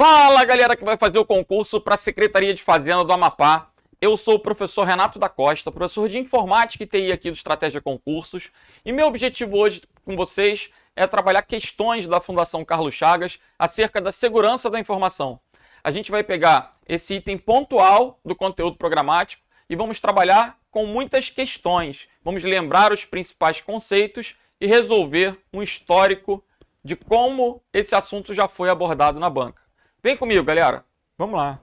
Fala, galera que vai fazer o concurso para a Secretaria de Fazenda do Amapá. Eu sou o professor Renato da Costa, professor de Informática e TI aqui do Estratégia Concursos. E meu objetivo hoje com vocês é trabalhar questões da Fundação Carlos Chagas acerca da segurança da informação. A gente vai pegar esse item pontual do conteúdo programático e vamos trabalhar com muitas questões. Vamos lembrar os principais conceitos e resolver um histórico de como esse assunto já foi abordado na banca. Vem comigo, galera. Vamos lá.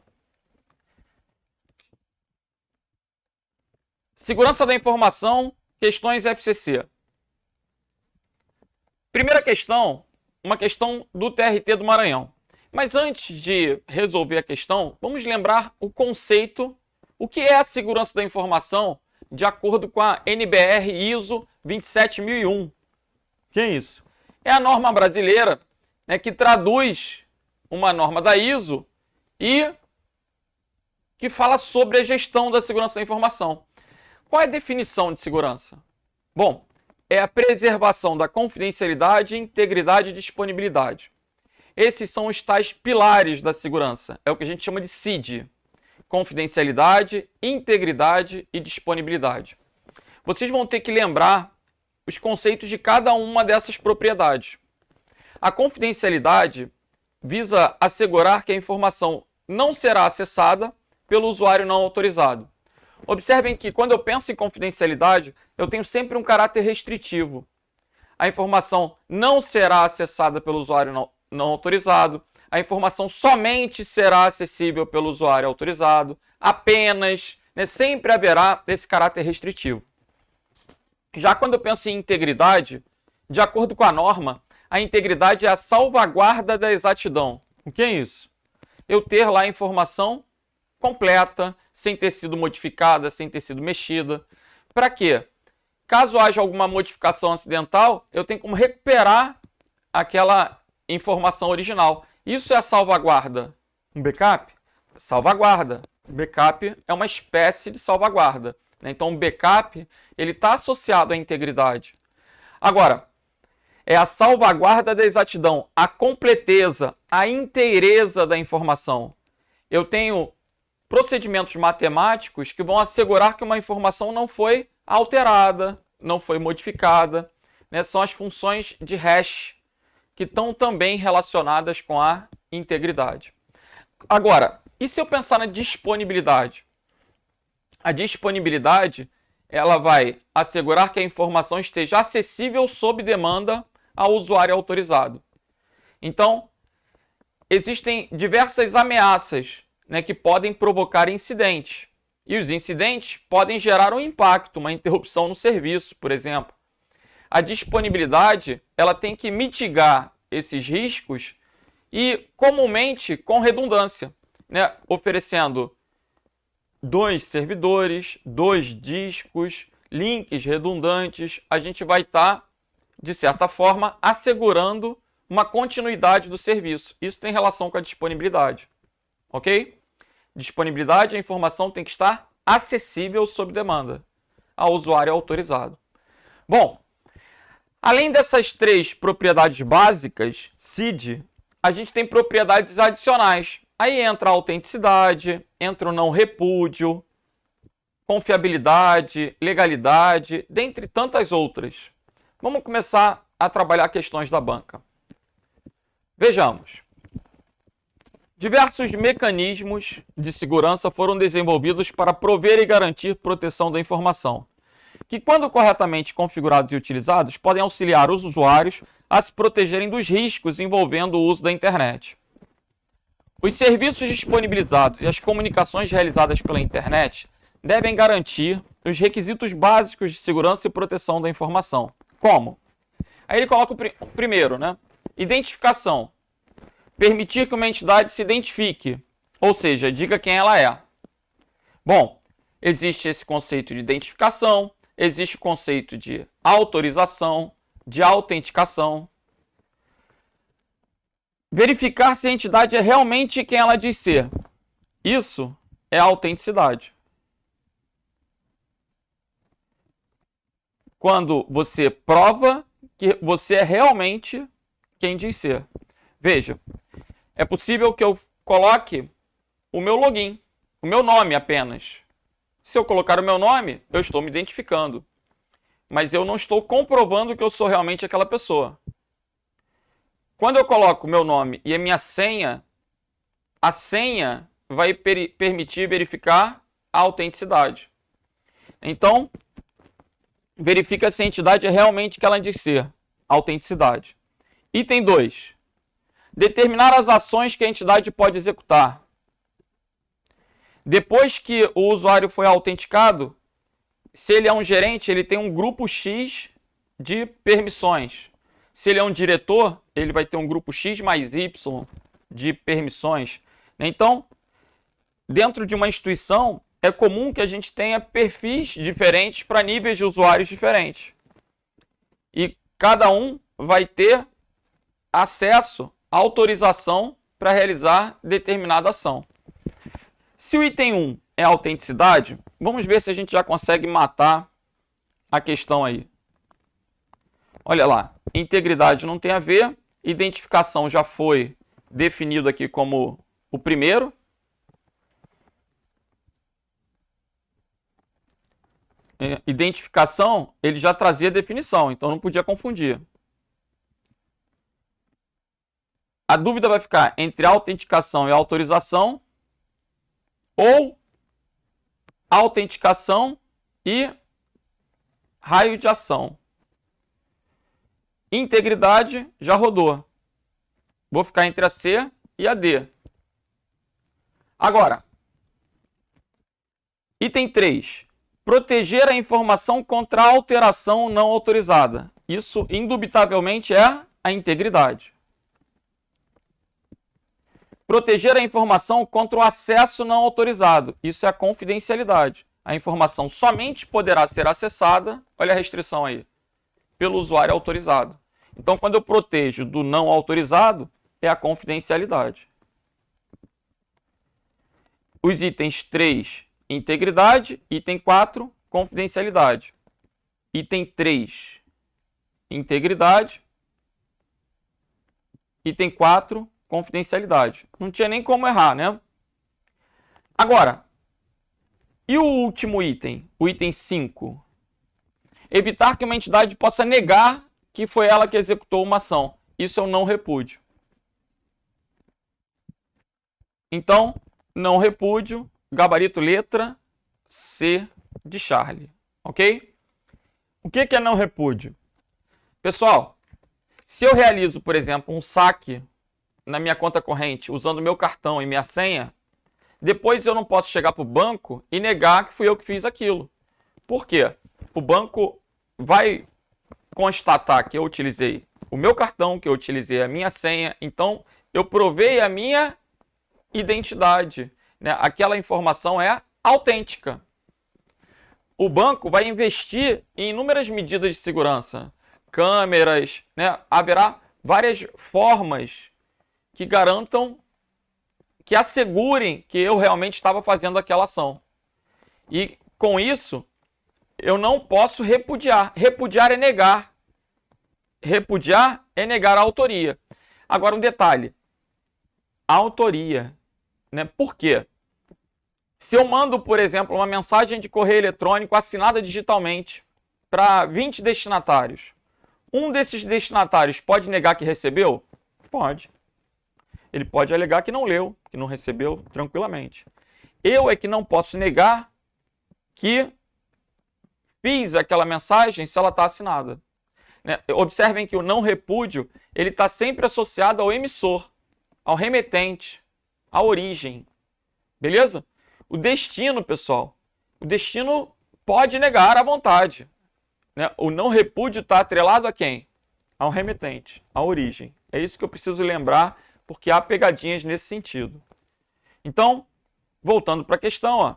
Segurança da informação, questões FCC. Primeira questão, uma questão do TRT do Maranhão. Mas antes de resolver a questão, vamos lembrar o conceito, o que é a segurança da informação de acordo com a NBR ISO 27001. Que é isso? É a norma brasileira, né, que traduz uma norma da ISO e que fala sobre a gestão da segurança da informação. Qual é a definição de segurança? Bom, é a preservação da confidencialidade, integridade e disponibilidade. Esses são os tais pilares da segurança. É o que a gente chama de CID. Confidencialidade, integridade e disponibilidade. Vocês vão ter que lembrar os conceitos de cada uma dessas propriedades. A confidencialidade visa assegurar que a informação não será acessada pelo usuário não autorizado. Observem que quando eu penso em confidencialidade, eu tenho sempre um caráter restritivo. A informação não será acessada pelo usuário não autorizado, a informação somente será acessível pelo usuário autorizado, apenas, né, sempre haverá esse caráter restritivo. Já quando eu penso em integridade, de acordo com a norma, a integridade é a salvaguarda da exatidão. O que é isso? Eu ter lá a informação completa, sem ter sido modificada, sem ter sido mexida. Para quê? Caso haja alguma modificação acidental, eu tenho como recuperar aquela informação original. Isso é a salvaguarda. Um backup? Salvaguarda. Backup é uma espécie de salvaguarda. Então, o backup ele está associado à integridade. Agora, é a salvaguarda da exatidão, a completeza, a inteireza da informação. Eu tenho procedimentos matemáticos que vão assegurar que uma informação não foi alterada, não foi modificada, né? São as funções de hash, que estão também relacionadas com a integridade. Agora, e se eu pensar na disponibilidade? A disponibilidade ela vai assegurar que a informação esteja acessível sob demanda ao usuário autorizado. Então, existem diversas ameaças, né, que podem provocar incidentes. E os incidentes podem gerar um impacto, uma interrupção no serviço, por exemplo. A disponibilidade ela tem que mitigar esses riscos e, comumente, com redundância, né, oferecendo 2 servidores, 2 discos, links redundantes. A gente vai estar, de certa forma, assegurando uma continuidade do serviço. Isso tem relação com a disponibilidade. Ok? Disponibilidade, a informação tem que estar acessível sob demanda ao usuário autorizado. Bom, além dessas 3 propriedades básicas, CID, a gente tem propriedades adicionais. Aí entra a autenticidade, entra o não repúdio, confiabilidade, legalidade, dentre tantas outras. Vamos começar a trabalhar questões da banca. Vejamos. Diversos mecanismos de segurança foram desenvolvidos para prover e garantir proteção da informação, que, quando corretamente configurados e utilizados, podem auxiliar os usuários a se protegerem dos riscos envolvendo o uso da internet. Os serviços disponibilizados e as comunicações realizadas pela internet devem garantir os requisitos básicos de segurança e proteção da informação. Como? Aí ele coloca o primeiro, né? Identificação. Permitir que uma entidade se identifique, ou seja, diga quem ela é. Bom, existe esse conceito de identificação, existe o conceito de autorização, de autenticação. Verificar se a entidade é realmente quem ela diz ser. Isso é a autenticidade. Quando você prova que você é realmente quem diz ser. Veja, é possível que eu coloque o meu login, o meu nome apenas. Se eu colocar o meu nome, eu estou me identificando. Mas eu não estou comprovando que eu sou realmente aquela pessoa. Quando eu coloco o meu nome e a minha senha, a senha vai permitir verificar a autenticidade. Então, verifica se a entidade é realmente o que ela diz ser. Autenticidade. Item 2. Determinar as ações que a entidade pode executar. Depois que o usuário foi autenticado, se ele é um gerente, ele tem um grupo X de permissões. Se ele é um diretor, ele vai ter um grupo X mais Y de permissões. Então, dentro de uma instituição, é comum que a gente tenha perfis diferentes para níveis de usuários diferentes. E cada um vai ter acesso à autorização para realizar determinada ação. Se o item 1 é autenticidade, vamos ver se a gente já consegue matar a questão aí. Olha lá, integridade não tem a ver, identificação já foi definido aqui como o primeiro. Identificação, ele já trazia definição, então não podia confundir. A dúvida vai ficar entre autenticação e autorização, ou autenticação e raio de ação. Integridade já rodou. Vou ficar entre a C e a D. Agora, item 3. Proteger a informação contra a alteração não autorizada. Isso, indubitavelmente, é a integridade. Proteger a informação contra o acesso não autorizado. Isso é a confidencialidade. A informação somente poderá ser acessada, olha a restrição aí, pelo usuário autorizado. Então, quando eu protejo do não autorizado, é a confidencialidade. Os itens 3, integridade. Item 4, confidencialidade. Item 3, integridade. Item 4, confidencialidade. Não tinha nem como errar, né? Agora, e o último item? O item 5. Evitar que uma entidade possa negar que foi ela que executou uma ação. Isso é o não repúdio. Então, não repúdio, gabarito letra C de Charlie. Ok? O que é não repúdio? Pessoal, se eu realizo, por exemplo, um saque na minha conta corrente usando meu cartão e minha senha, depois eu não posso chegar para o banco e negar que fui eu que fiz aquilo. Por quê? O banco vai constatar que eu utilizei o meu cartão, que eu utilizei a minha senha, então eu provei a minha identidade, né? Aquela informação é autêntica. O banco vai investir em inúmeras medidas de segurança, câmeras, né? Haverá várias formas que garantam, que assegurem que eu realmente estava fazendo aquela ação. E com isso, eu não posso repudiar. Repudiar é negar. Repudiar é negar a autoria. Agora um detalhe. A autoria, né? Por quê? Se eu mando, por exemplo, uma mensagem de correio eletrônico assinada digitalmente para 20 destinatários, um desses destinatários pode negar que recebeu? Pode. Ele pode alegar que não leu, que não recebeu tranquilamente. Eu é que não posso negar que fiz aquela mensagem se ela está assinada. Né? Observem que o não repúdio ele está sempre associado ao emissor, ao remetente, à origem. Beleza? O destino, pessoal, o destino pode negar à vontade. Né? O não repúdio está atrelado a quem? Ao remetente, à origem. É isso que eu preciso lembrar, porque há pegadinhas nesse sentido. Então, voltando para a questão, ó.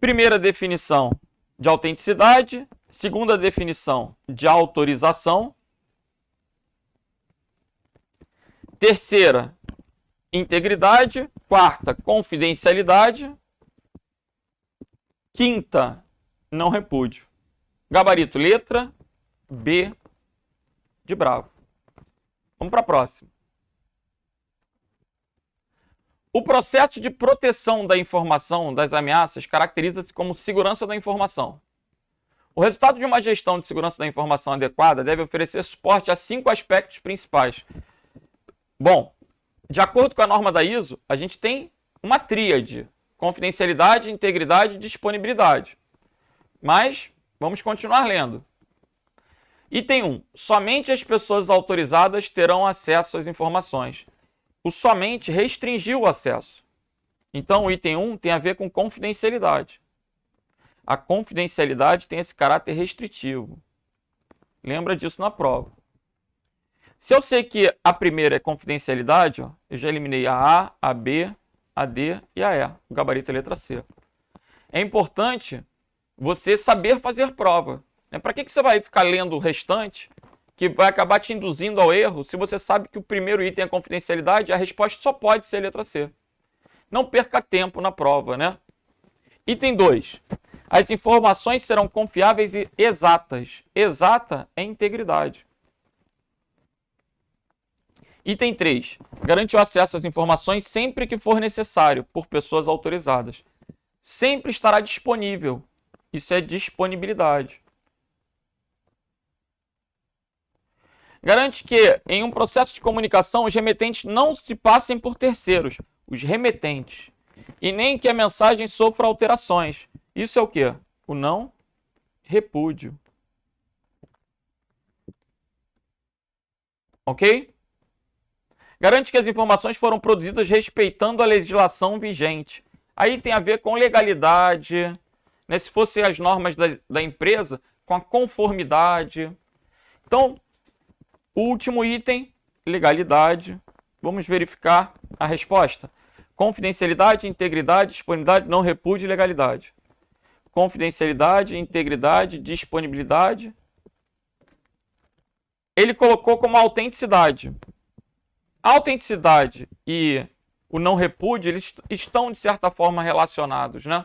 Primeira definição de autenticidade, segunda definição de autorização, terceira, integridade, quarta, confidencialidade, quinta, não repúdio. Gabarito letra B de bravo. Vamos para a próxima. O processo de proteção da informação das ameaças caracteriza-se como segurança da informação. O resultado de uma gestão de segurança da informação adequada deve oferecer suporte a 5 aspectos principais. Bom, de acordo com a norma da ISO, a gente tem uma tríade: confidencialidade, integridade e disponibilidade. Mas vamos continuar lendo. Item 1. Somente as pessoas autorizadas terão acesso às informações. O somente restringiu o acesso. Então, o item 1 tem a ver com confidencialidade. A confidencialidade tem esse caráter restritivo. Lembra disso na prova. Se eu sei que a primeira é confidencialidade, ó, eu já eliminei a A, B, a D e a E. O gabarito é a letra C. É importante você saber fazer prova. Para que você vai ficar lendo o restante, que vai acabar te induzindo ao erro, se você sabe que o primeiro item é confidencialidade, a resposta só pode ser a letra C. Não perca tempo na prova, né? Item 2. As informações serão confiáveis e exatas. Exata é integridade. Item 3. Garante o acesso às informações sempre que for necessário, por pessoas autorizadas. Sempre estará disponível. Isso é disponibilidade. Garante que, em um processo de comunicação, os remetentes não se passem por terceiros, os remetentes, e nem que a mensagem sofra alterações. Isso é o quê? O não repúdio. Ok? Garante que as informações foram produzidas respeitando a legislação vigente. Aí tem a ver com legalidade, né? Se fossem as normas da empresa, com a conformidade. Então, o último item, legalidade. Vamos verificar a resposta. Confidencialidade, integridade, disponibilidade, não repúdio e legalidade. Confidencialidade, integridade, disponibilidade. Ele colocou como autenticidade. A autenticidade e o não repúdio, eles estão, de certa forma, relacionados, né?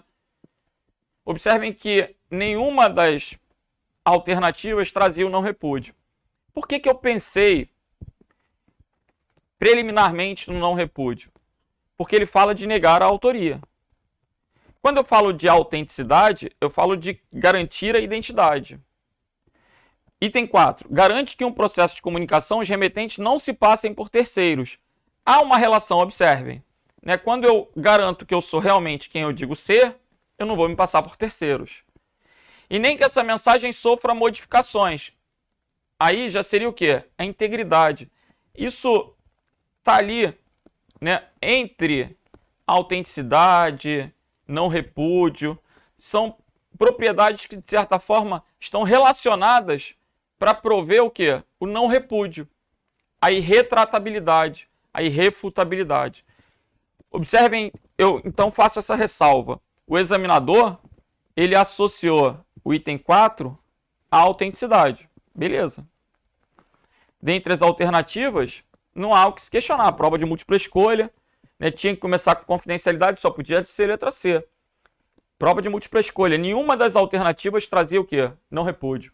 Observem que nenhuma das alternativas trazia o não repúdio. Por que eu pensei preliminarmente no não repúdio? Porque ele fala de negar a autoria. Quando eu falo de autenticidade, eu falo de garantir a identidade. Item 4. Garante que em um processo de comunicação os remetentes não se passem por terceiros. Há uma relação, observem. Né? Quando eu garanto que eu sou realmente quem eu digo ser, eu não vou me passar por terceiros. E nem que essa mensagem sofra modificações. Aí já seria o quê? A integridade. Isso está ali, né, entre autenticidade, não repúdio. São propriedades que, de certa forma, estão relacionadas para prover o quê? O não repúdio, a irretratabilidade, a irrefutabilidade. Observem, eu então faço essa ressalva. O examinador, ele associou o item 4 à autenticidade. Beleza. Dentre as alternativas, não há o que se questionar. A prova de múltipla escolha, né, tinha que começar com confidencialidade, só podia ser letra C. Prova de múltipla escolha. Nenhuma das alternativas trazia o quê? Não repúdio.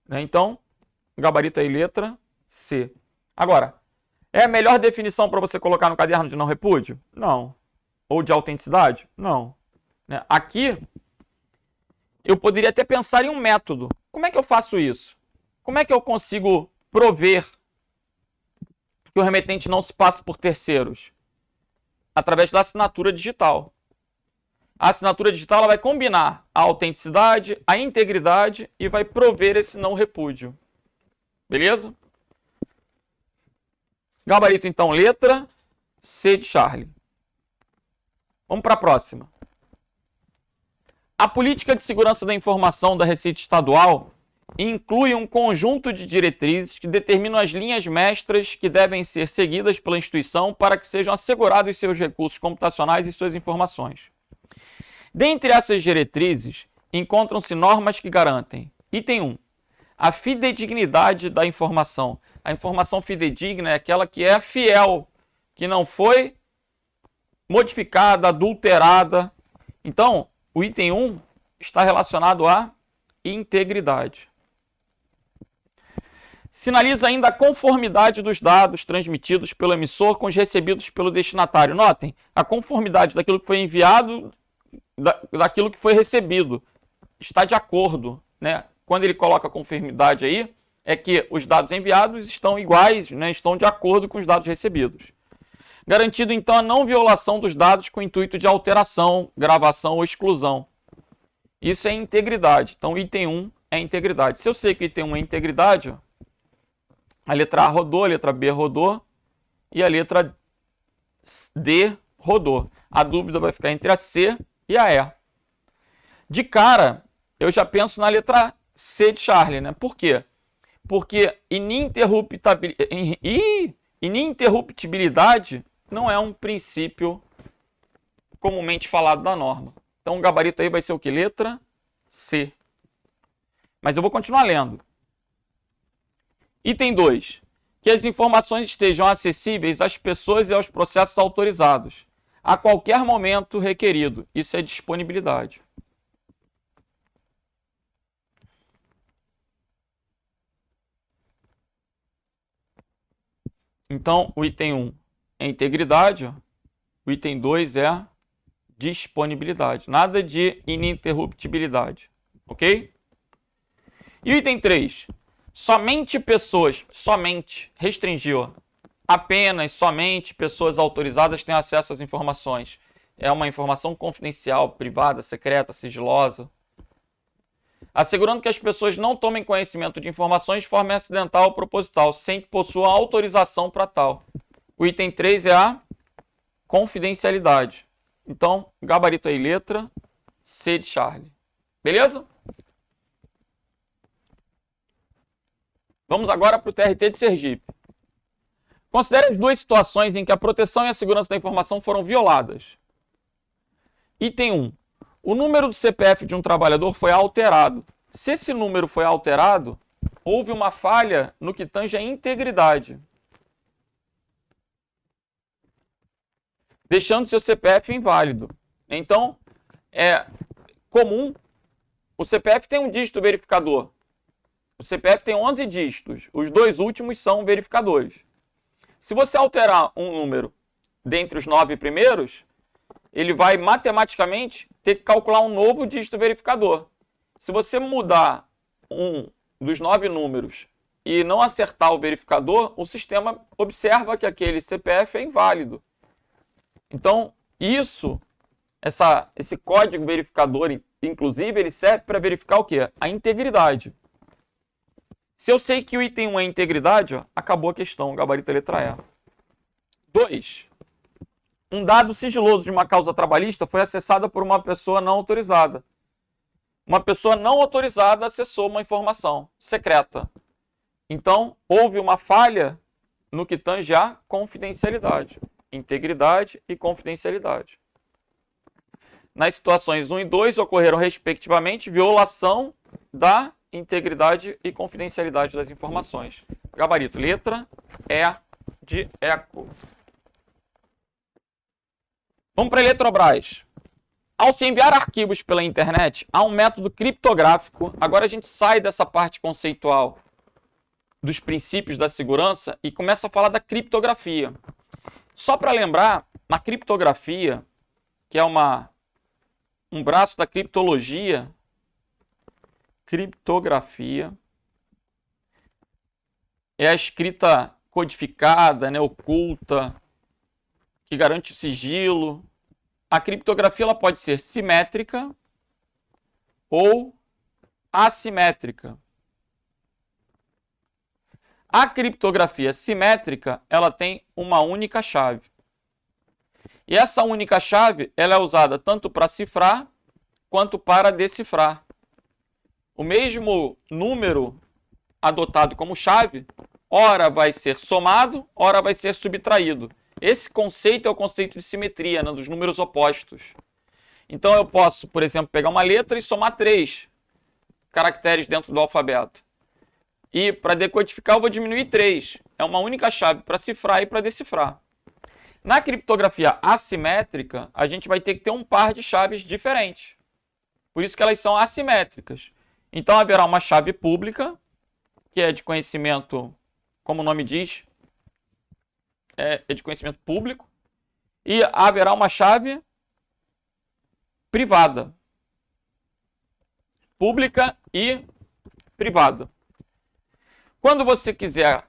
Né? Então, o gabarito aí, letra C. Agora, é a melhor definição para você colocar no caderno de não repúdio? Não. Ou de autenticidade? Não. Né? Aqui, eu poderia até pensar em um método. Como é que eu faço isso? Como é que eu consigo prover que o remetente não se passe por terceiros? Através da assinatura digital. A assinatura digital ela vai combinar a autenticidade, a integridade e vai prover esse não repúdio. Beleza? Gabarito, então, letra C de Charlie. Vamos para a próxima. A política de segurança da informação da Receita Estadual inclui um conjunto de diretrizes que determinam as linhas mestras que devem ser seguidas pela instituição para que sejam assegurados seus recursos computacionais e suas informações. Dentre essas diretrizes, encontram-se normas que garantem: item 1. A fidedignidade da informação. A informação fidedigna é aquela que é fiel, que não foi modificada, adulterada. Então, o item 1 está relacionado à integridade. Sinaliza ainda a conformidade dos dados transmitidos pelo emissor com os recebidos pelo destinatário. Notem, a conformidade daquilo que foi enviado, daquilo que foi recebido. Está de acordo, né? Quando ele coloca a conformidade aí, é que os dados enviados estão iguais, né? Estão de acordo com os dados recebidos. Garantido, então, a não violação dos dados com intuito de alteração, gravação ou exclusão. Isso é integridade. Então, o item 1 é integridade. Se eu sei que o item 1 é integridade, ó, a letra A rodou, a letra B rodou e a letra D rodou. A dúvida vai ficar entre a C e a E. De cara, eu já penso na letra C de Charlie, né? Por quê? Porque ininterruptibilidade não é um princípio comumente falado da norma. Então o gabarito aí vai ser o que? Letra C. Mas eu vou continuar lendo. Item 2. Que as informações estejam acessíveis às pessoas e aos processos autorizados, a qualquer momento requerido. Isso é disponibilidade. Então, o item 1 é integridade, ó. O item 2 é disponibilidade. Nada de ininterruptibilidade. Ok? E o item 3? Somente pessoas, somente, restringiu. Apenas, somente pessoas autorizadas têm acesso às informações. É uma informação confidencial, privada, secreta, sigilosa. Assegurando que as pessoas não tomem conhecimento de informações de forma acidental ou proposital, sem que possuam autorização para tal. O item 3 é a confidencialidade. Então, gabarito aí, letra C de Charlie. Beleza? Vamos agora para o TRT de Sergipe. Considere as duas situações em que a proteção e a segurança da informação foram violadas. Item 1. O número do CPF de um trabalhador foi alterado. Se esse número foi alterado, houve uma falha no que tange a integridade, deixando seu CPF inválido. Então, é comum, o CPF tem um dígito verificador. O CPF tem 11 dígitos, os dois últimos são verificadores. Se você alterar um número dentre os 9 primeiros, ele vai matematicamente ter que calcular um novo dígito verificador. Se você mudar um dos 9 números e não acertar o verificador, o sistema observa que aquele CPF é inválido. Então, esse código verificador, inclusive, ele serve para verificar o quê? A integridade. Se eu sei que o item 1 é integridade, ó, acabou a questão, gabarito letra E. 2. Um dado sigiloso de uma causa trabalhista foi acessado por uma pessoa não autorizada. Uma pessoa não autorizada acessou uma informação secreta. Então, houve uma falha no que tange a confidencialidade. Integridade e confidencialidade. Nas situações 1 e 2, ocorreram, respectivamente, violação da integridade e confidencialidade das informações. Gabarito, letra E de eco. Vamos para a Eletrobras. Ao se enviar arquivos pela internet, há um método criptográfico. Agora a gente sai dessa parte conceitual dos princípios da segurança e começa a falar da criptografia. Só para lembrar, a criptografia, que é um braço da criptologia, criptografia é a escrita codificada, né, oculta, que garante o sigilo. A criptografia ela pode ser simétrica ou assimétrica. A criptografia simétrica ela tem uma única chave. E essa única chave ela é usada tanto para cifrar quanto para decifrar. O mesmo número adotado como chave, ora vai ser somado, ora vai ser subtraído. Esse conceito é o conceito de simetria, né, dos números opostos. Então eu posso, por exemplo, pegar uma letra e somar 3 caracteres dentro do alfabeto. E para decodificar eu vou diminuir 3. É uma única chave para cifrar e para decifrar. Na criptografia assimétrica, a gente vai ter que ter um par de chaves diferentes. Por isso que elas são assimétricas. Então haverá uma chave pública, que é de conhecimento, como o nome diz, é de conhecimento público, e haverá uma chave privada, pública e privada. Quando você quiser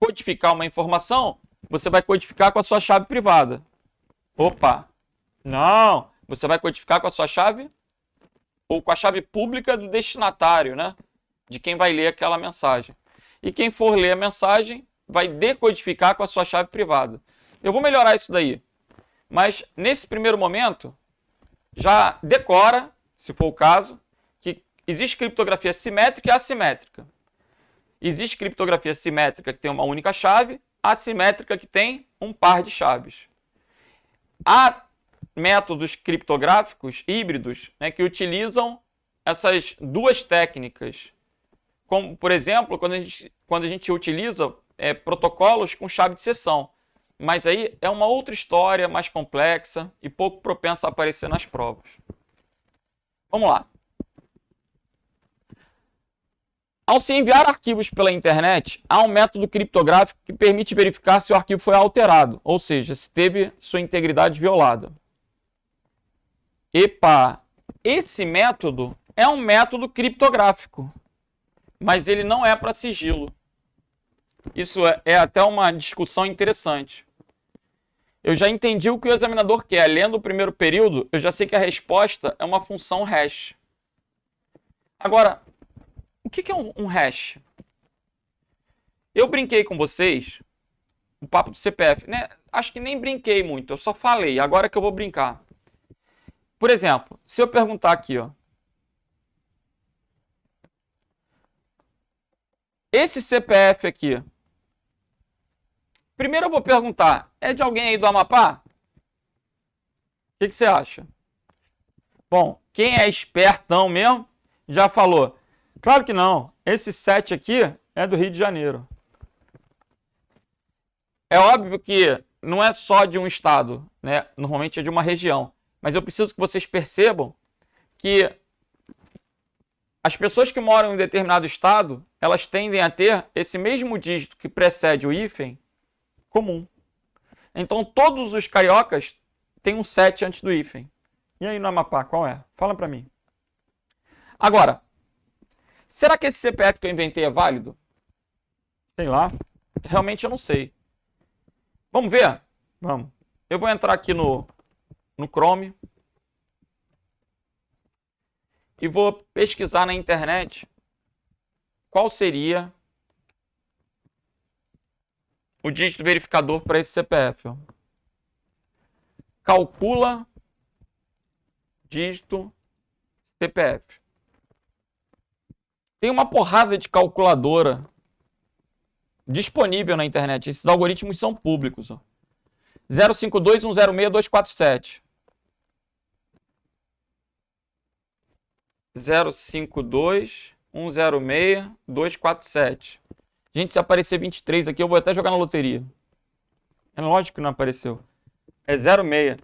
codificar uma informação, você vai codificar com a sua chave privada. Opa! Não! Você vai codificar com a sua chave ou com a chave pública do destinatário, né? De quem vai ler aquela mensagem. E quem for ler a mensagem vai decodificar com a sua chave privada. Eu vou melhorar isso daí. Mas nesse primeiro momento, já decora, se for o caso, que existe criptografia simétrica e assimétrica. Existe criptografia simétrica que tem uma única chave, assimétrica que tem um par de chaves. Há métodos criptográficos híbridos, né, que utilizam essas duas técnicas. Como, por exemplo, quando a gente utiliza protocolos com chave de seção. Mas aí é uma outra história mais complexa e pouco propensa a aparecer nas provas. Vamos lá. Ao se enviar arquivos pela internet, há um método criptográfico que permite verificar se o arquivo foi alterado, ou seja, se teve sua integridade violada. Epa! Esse método é um método criptográfico, mas ele não é para sigilo. Isso é até uma discussão interessante. Eu já entendi o que o examinador quer. Lendo o primeiro período, eu já sei que a resposta é uma função hash. Agora, o que é um hash? Eu brinquei com vocês o papo do CPF, né? Acho que nem brinquei muito, eu só falei. Agora que eu vou brincar. Por exemplo, se eu perguntar aqui, ó. Esse CPF aqui. Primeiro eu vou perguntar, é de alguém aí do Amapá? O que você acha? Bom, quem é espertão mesmo, já falou. Claro que não, esse 7 aqui é do Rio de Janeiro. É óbvio que não é só de um estado, né? Normalmente é de uma região. Mas eu preciso que vocês percebam que as pessoas que moram em um determinado estado, elas tendem a ter esse mesmo dígito que precede o hífen comum. Então todos os cariocas têm um 7 antes do hífen. E aí no Amapá, qual é? Fala pra mim. Agora, será que esse CPF que eu inventei é válido? Sei lá. Realmente eu não sei. Vamos ver? Vamos. Eu vou entrar aqui no Chrome e vou pesquisar na internet qual seria o dígito verificador para esse CPF. Ó. Calcula dígito CPF. Tem uma porrada de calculadora disponível na internet. Esses algoritmos são públicos. Ó. 052106247. 052106247. Gente, se aparecer 23 aqui, eu vou até jogar na loteria. É lógico que não apareceu. É 06.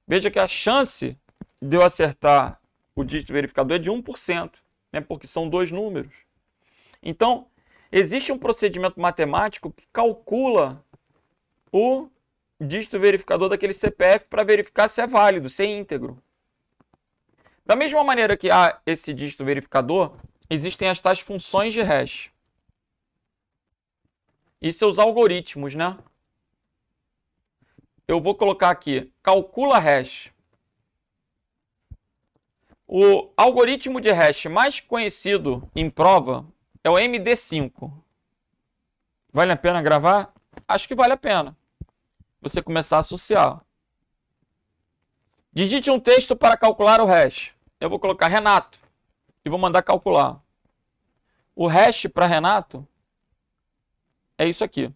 Veja que a chance de eu acertar o dígito verificador é de 1%, né? Porque são dois números. Então, existe um procedimento matemático que calcula o dígito verificador daquele CPF para verificar se é válido, se é íntegro. Da mesma maneira que há esse dígito verificador, existem as tais funções de hash. E seus algoritmos, né? Eu vou colocar aqui, calcula hash. O algoritmo de hash mais conhecido em prova é o MD5. Vale a pena gravar? Acho que vale a pena. Você começar a associar. Digite um texto para calcular o hash. Eu vou colocar Renato e vou mandar calcular. O hash para Renato é isso aqui.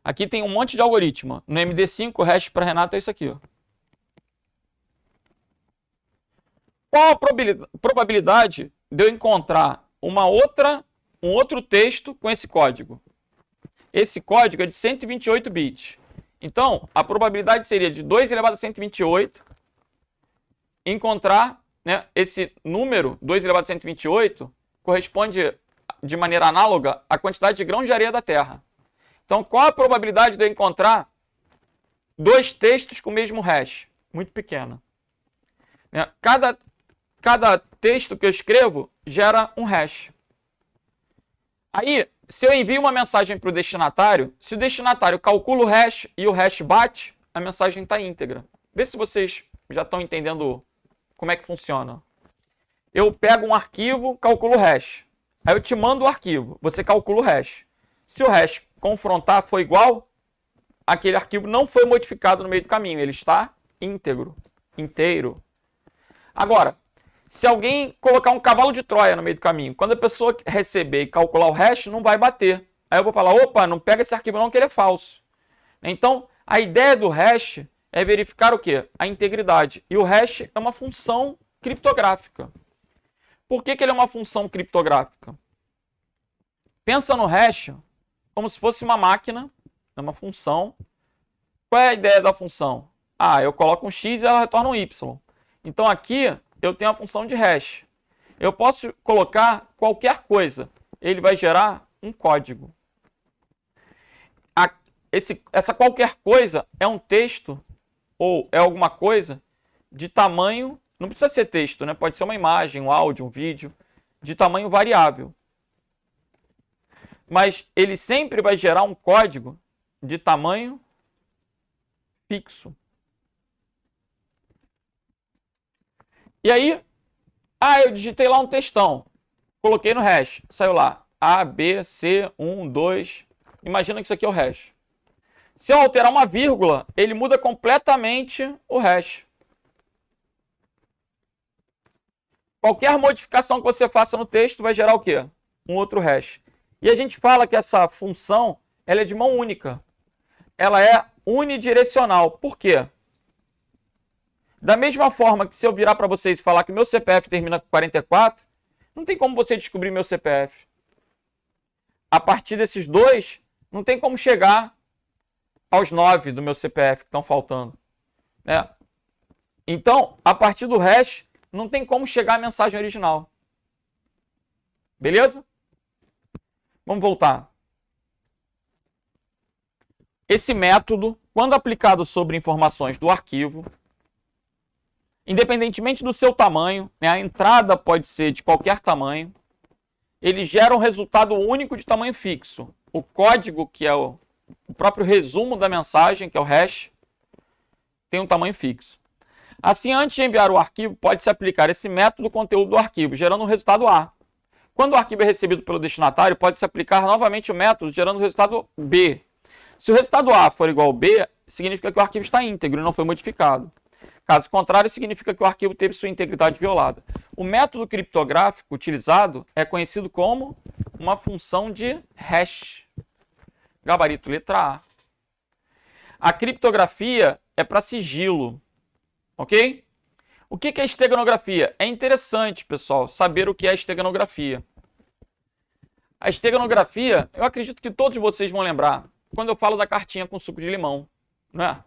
Aqui tem um monte de algoritmo. No MD5, o hash para Renato é isso aqui. Ó. Qual a probabilidade de eu encontrar um outro texto com esse código? Esse código é de 128 bits. Então, a probabilidade seria de 2 elevado a 128 encontrar, né, esse número, 2 elevado a 128, corresponde de maneira análoga a quantidade de grãos de areia da Terra. Então, qual a probabilidade de eu encontrar dois textos com o mesmo hash? Muito pequena. Cada texto que eu escrevo gera um hash. Aí, se eu envio uma mensagem para o destinatário, se o destinatário calcula o hash e o hash bate, a mensagem está íntegra. Vê se vocês já estão entendendo como é que funciona. Eu pego um arquivo, calculo o hash. Aí eu te mando o arquivo, você calcula o hash. Se o hash confrontar for igual, aquele arquivo não foi modificado no meio do caminho, ele está íntegro, inteiro. Agora, se alguém colocar um cavalo de Troia no meio do caminho, quando a pessoa receber e calcular o hash, não vai bater. Aí eu vou falar, opa, não pega esse arquivo não que ele é falso. Então, a ideia do hash é verificar o quê? A integridade. E o hash é uma função criptográfica. Por que ele é uma função criptográfica? Pensa no hash como se fosse uma máquina, uma função. Qual é a ideia da função? Ah, eu coloco um x e ela retorna um y. Então aqui eu tenho a função de hash. Eu posso colocar qualquer coisa. Ele vai gerar um código. Essa qualquer coisa é um texto ou é alguma coisa de tamanho, não precisa ser texto, né? Pode ser uma imagem, um áudio, um vídeo, de tamanho variável. Mas ele sempre vai gerar um código de tamanho fixo. E aí, eu digitei lá um textão, coloquei no hash, saiu lá A, B, C, 1, 2. Imagina que isso aqui é o hash. Se eu alterar uma vírgula, ele muda completamente o hash. Qualquer modificação que você faça no texto vai gerar o quê? Um outro hash. E a gente fala que essa função ela é de mão única. Ela é unidirecional. Por quê? Da mesma forma que se eu virar para vocês e falar que meu CPF termina com 44, não tem como você descobrir meu CPF. A partir desses dois, não tem como chegar aos 9 do meu CPF que estão faltando. Né? Então, a partir do hash, não tem como chegar à mensagem original. Beleza? Vamos voltar. Esse método, quando aplicado sobre informações do arquivo, independentemente do seu tamanho, né, a entrada pode ser de qualquer tamanho, ele gera um resultado único de tamanho fixo. O código, que é o próprio resumo da mensagem, que é o hash, tem um tamanho fixo. Assim, antes de enviar o arquivo, pode-se aplicar esse método conteúdo do arquivo, gerando um resultado A. Quando o arquivo é recebido pelo destinatário, pode-se aplicar novamente o método, gerando o resultado B. Se o resultado A for igual ao B, significa que o arquivo está íntegro e não foi modificado. Caso contrário, significa que o arquivo teve sua integridade violada. O método criptográfico utilizado é conhecido como uma função de hash. Gabarito letra A. A criptografia é para sigilo. Ok? O que é esteganografia? É interessante, pessoal, saber o que é esteganografia. A esteganografia, eu acredito que todos vocês vão lembrar, quando eu falo da cartinha com suco de limão. Não é?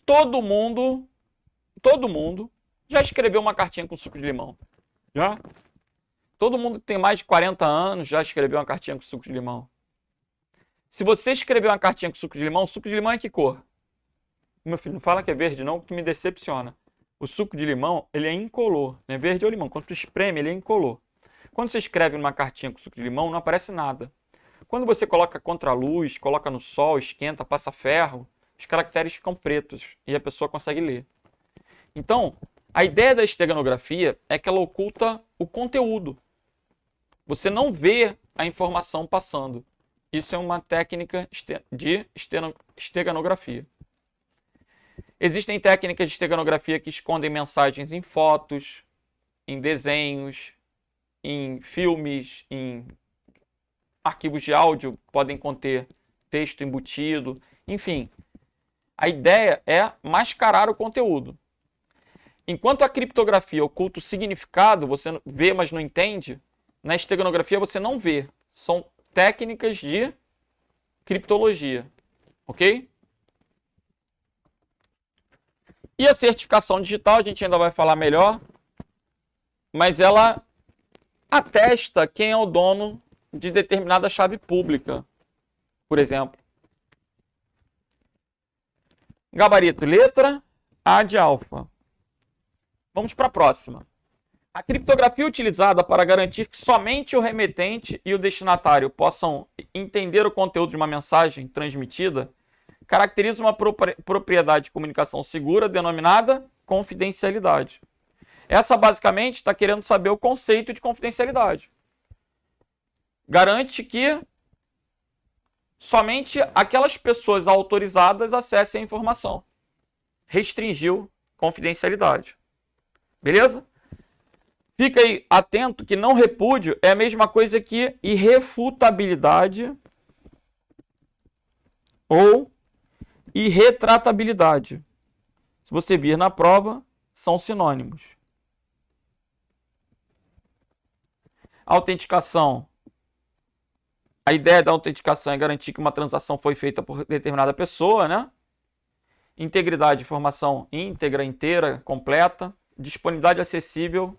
Todo mundo já escreveu uma cartinha com suco de limão. Já? Todo mundo que tem mais de 40 anos já escreveu uma cartinha com suco de limão. Se você escreveu uma cartinha com suco de limão é que cor? Meu filho, não fala que é verde não, que me decepciona. O suco de limão, ele é incolor, né? Verde é o limão. Quando tu espreme, ele é incolor. Quando você escreve numa cartinha com suco de limão, não aparece nada. Quando você coloca contra a luz, coloca no sol, esquenta, passa ferro, os caracteres ficam pretos e a pessoa consegue ler. Então, a ideia da esteganografia é que ela oculta o conteúdo. Você não vê a informação passando. Isso é uma técnica de esteganografia. Existem técnicas de esteganografia que escondem mensagens em fotos, em desenhos, em filmes, em arquivos de áudio, podem conter texto embutido, enfim. A ideia é mascarar o conteúdo. Enquanto a criptografia oculta o significado, você vê, mas não entende, na esteganografia você não vê. São técnicas de criptologia. Ok? E a certificação digital, a gente ainda vai falar melhor, mas ela atesta quem é o dono de determinada chave pública, por exemplo. Gabarito, letra A de alfa. Vamos para a próxima. A criptografia utilizada para garantir que somente o remetente e o destinatário possam entender o conteúdo de uma mensagem transmitida caracteriza uma propriedade de comunicação segura denominada confidencialidade. Essa basicamente está querendo saber o conceito de confidencialidade. Garante que somente aquelas pessoas autorizadas acessem a informação. Restringiu confidencialidade. Beleza? Fica aí atento que não repúdio é a mesma coisa que irrefutabilidade ou irretratabilidade. Se você vir na prova, são sinônimos. Autenticação. A ideia da autenticação é garantir que uma transação foi feita por determinada pessoa, né? Integridade, informação íntegra, inteira, completa. Disponibilidade acessível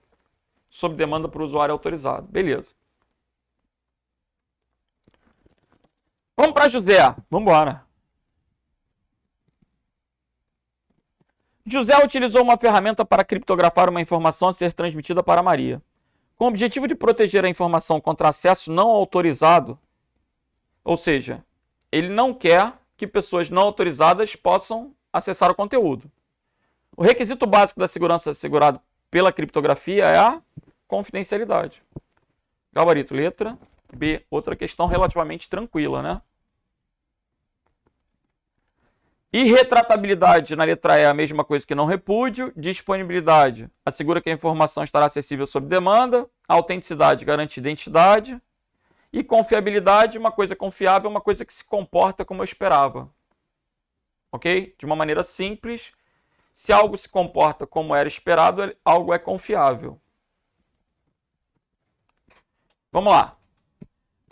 sob demanda para o usuário autorizado. Beleza. Vamos para José. Vamos embora. José utilizou uma ferramenta para criptografar uma informação a ser transmitida para Maria. Com o objetivo de proteger a informação contra acesso não autorizado, ou seja, ele não quer que pessoas não autorizadas possam acessar o conteúdo. O requisito básico da segurança assegurado pela criptografia é a confidencialidade. Gabarito, letra B. Outra questão relativamente tranquila, né? Irretratabilidade na letra E é a mesma coisa que não repúdio. Disponibilidade assegura que a informação estará acessível sob demanda. Autenticidade garante identidade. E confiabilidade, uma coisa confiável, uma coisa que se comporta como eu esperava. Ok? De uma maneira simples, se algo se comporta como era esperado, algo é confiável. Vamos lá.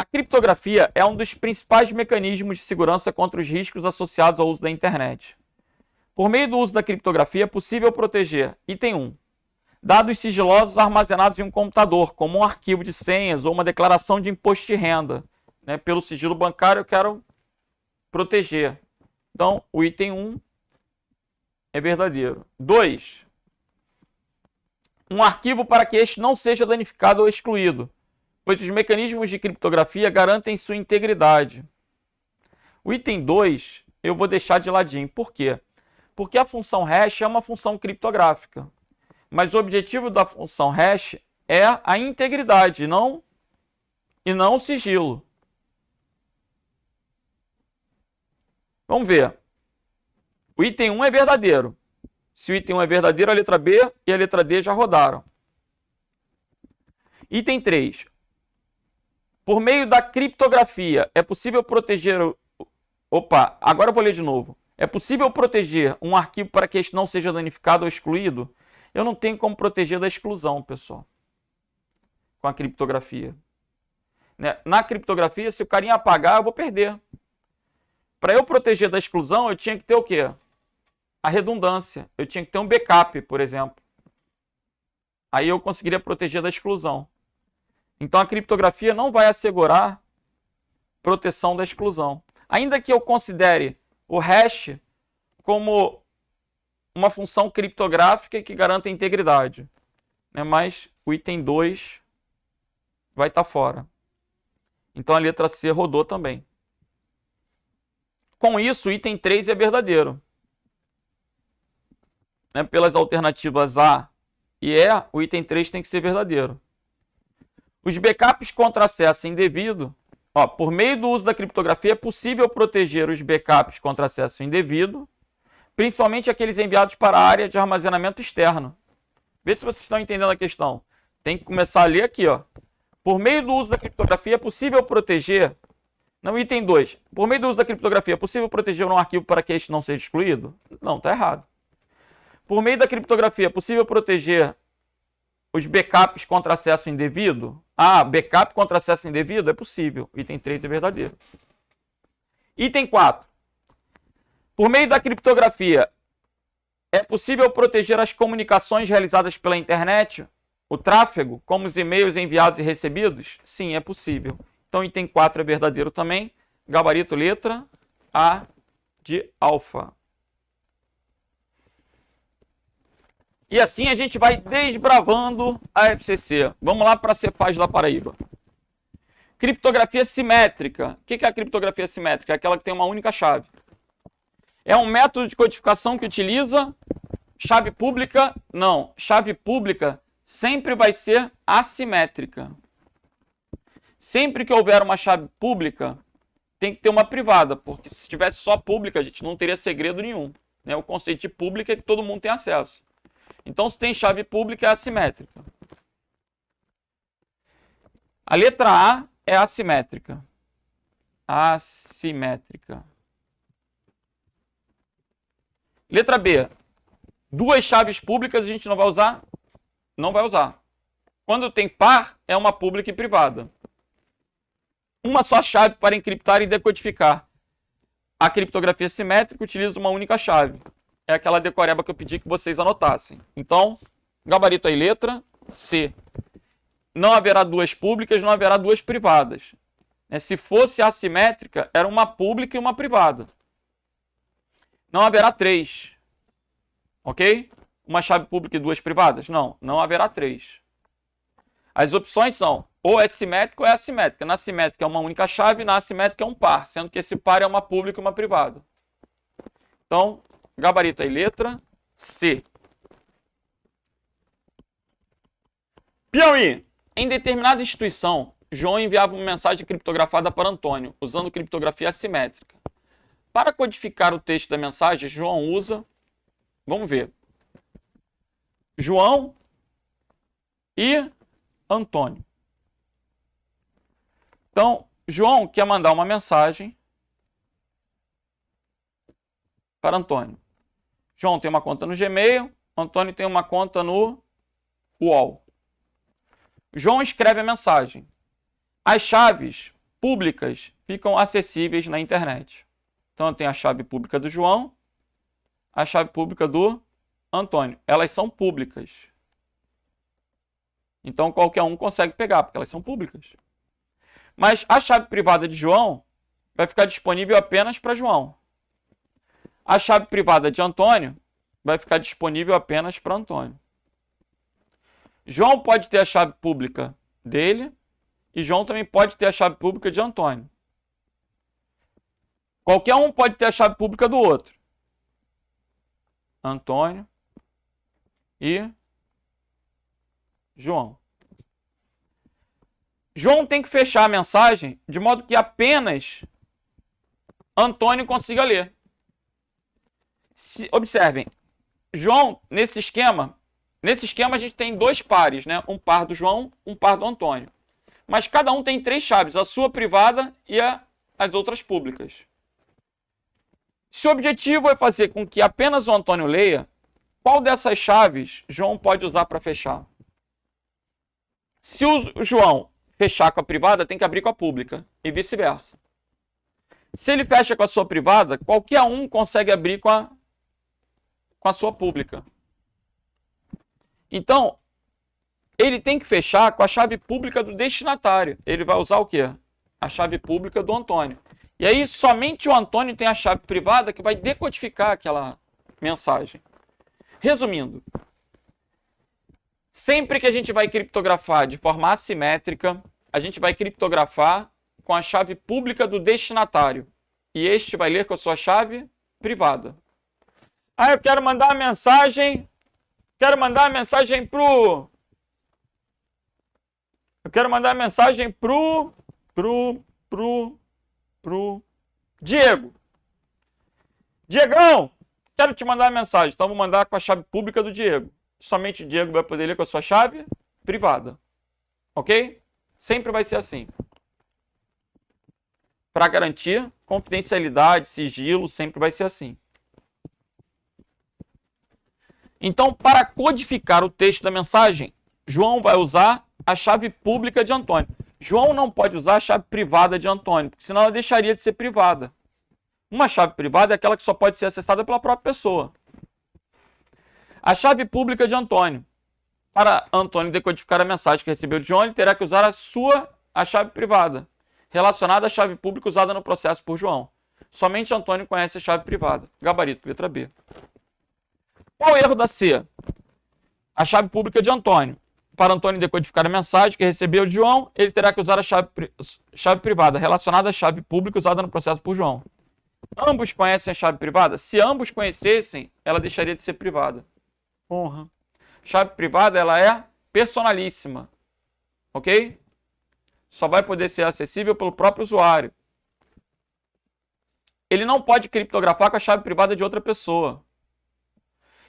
A criptografia é um dos principais mecanismos de segurança contra os riscos associados ao uso da internet. Por meio do uso da criptografia é possível proteger, item 1, dados sigilosos armazenados em um computador, como um arquivo de senhas ou uma declaração de imposto de renda. Né? Pelo sigilo bancário eu quero proteger. Então, o item 1 é verdadeiro. 2, um arquivo para que este não seja danificado ou excluído, pois os mecanismos de criptografia garantem sua integridade. O item 2 eu vou deixar de ladinho. Por quê? Porque a função hash é uma função criptográfica. Mas o objetivo da função hash é a integridade, e não o sigilo. Vamos ver. O item 1 é verdadeiro. Se o item 1 é verdadeiro, a letra B e a letra D já rodaram. Item 3. Por meio da criptografia, é possível proteger... Opa, agora eu vou ler de novo. É possível proteger um arquivo para que este não seja danificado ou excluído? Eu não tenho como proteger da exclusão, pessoal, com a criptografia. Na criptografia, se o carinha apagar, eu vou perder. Para eu proteger da exclusão, eu tinha que ter o quê? A redundância. Eu tinha que ter um backup, por exemplo. Aí eu conseguiria proteger da exclusão. Então a criptografia não vai assegurar proteção da exclusão. Ainda que eu considere o hash como uma função criptográfica que garanta a integridade. Mas o item 2 vai estar fora. Então a letra C rodou também. Com isso, o item 3 é verdadeiro. Pelas alternativas A e E, o item 3 tem que ser verdadeiro. Os backups contra acesso indevido, por meio do uso da criptografia é possível proteger os backups contra acesso indevido, principalmente aqueles enviados para a área de armazenamento externo. Vê se vocês estão entendendo a questão. Tem que começar a ler aqui. Por meio do uso da criptografia é possível proteger... Não, item 2. Por meio do uso da criptografia é possível proteger um arquivo para que este não seja excluído? Não, está errado. Por meio da criptografia é possível proteger os backups contra acesso indevido? Backup contra acesso indevido? É possível. Item 3 é verdadeiro. Item 4. Por meio da criptografia, é possível proteger as comunicações realizadas pela internet, o tráfego, como os e-mails enviados e recebidos? Sim, é possível. Então, item 4 é verdadeiro também. Gabarito letra A de alfa. E assim a gente vai desbravando a FCC. Vamos lá para a Cefaz da Paraíba. Criptografia simétrica. O que é a criptografia simétrica? É aquela que tem uma única chave. É um método de codificação que utiliza chave pública? Não. Chave pública sempre vai ser assimétrica. Sempre que houver uma chave pública, tem que ter uma privada, porque se tivesse só pública, a gente não teria segredo nenhum. Né? O conceito de pública é que todo mundo tem acesso. Então, se tem chave pública, é assimétrica. A letra A é assimétrica. Assimétrica. Letra B. Duas chaves públicas a gente não vai usar? Não vai usar. Quando tem par, é uma pública e privada. Uma só chave para encriptar e decodificar. A criptografia simétrica utiliza uma única chave. É aquela decoreba que eu pedi que vocês anotassem. Então, gabarito aí, letra C. Não haverá duas públicas, não haverá duas privadas. Se fosse assimétrica, era uma pública e uma privada. Não haverá três. Ok? Uma chave pública e duas privadas? Não, não haverá três. As opções são ou é simétrica ou é assimétrica. Na simétrica é uma única chave, na assimétrica é um par, sendo que esse par é uma pública e uma privada. Então, gabarito aí, letra C. Piauí. Em determinada instituição, João enviava uma mensagem criptografada para Antônio, usando criptografia assimétrica. Para codificar o texto da mensagem, João usa... Vamos ver. João e Antônio. Então, João quer mandar uma mensagem para Antônio. João tem uma conta no Gmail, Antônio tem uma conta no UOL. João escreve a mensagem. As chaves públicas ficam acessíveis na internet. Então, eu tenho a chave pública do João, a chave pública do Antônio. Elas são públicas. Então, qualquer um consegue pegar, porque elas são públicas. Mas a chave privada de João vai ficar disponível apenas para João. A chave privada de Antônio vai ficar disponível apenas para Antônio. João pode ter a chave pública dele e João também pode ter a chave pública de Antônio. Qualquer um pode ter a chave pública do outro. Antônio e João. João tem que fechar a mensagem de modo que apenas Antônio consiga ler. Observem, João, nesse esquema a gente tem dois pares, né? Um par do João, um par do Antônio. Mas cada um tem três chaves, a sua privada e as outras públicas. Se o objetivo é fazer com que apenas o Antônio leia, qual dessas chaves João pode usar para fechar? Se o João fechar com a privada, tem que abrir com a pública e vice-versa. Se ele fecha com a sua privada, qualquer um consegue abrir com a sua pública. Então, ele tem que fechar com a chave pública do destinatário. Ele vai usar o quê? A chave pública do Antônio. E aí, somente o Antônio tem a chave privada que vai decodificar aquela mensagem. Resumindo, sempre que a gente vai criptografar de forma assimétrica, a gente vai criptografar com a chave pública do destinatário. E este vai ler com a sua chave privada. Ah, eu quero mandar uma mensagem. Quero mandar uma mensagem pro Diego. Diegão, quero te mandar uma mensagem. Então, vou mandar com a chave pública do Diego. Somente o Diego vai poder ler com a sua chave privada. Ok? Sempre vai ser assim. Para garantir confidencialidade, sigilo, sempre vai ser assim. Então, para codificar o texto da mensagem, João vai usar a chave pública de Antônio. João não pode usar a chave privada de Antônio, porque senão ela deixaria de ser privada. Uma chave privada é aquela que só pode ser acessada pela própria pessoa. A chave pública de Antônio. Para Antônio decodificar a mensagem que recebeu de João, ele terá que usar a chave privada. relacionada à chave pública usada no processo por João. Somente Antônio conhece a chave privada. Gabarito, letra B. Qual o erro da C? A chave pública de Antônio. Para Antônio decodificar a mensagem que recebeu de João, ele terá que usar a chave privada relacionada à chave pública usada no processo por João. Ambos conhecem a chave privada? Se ambos conhecessem, ela deixaria de ser privada. Honra. Chave privada, ela é personalíssima. Ok? Só vai poder ser acessível pelo próprio usuário. Ele não pode criptografar com a chave privada de outra pessoa.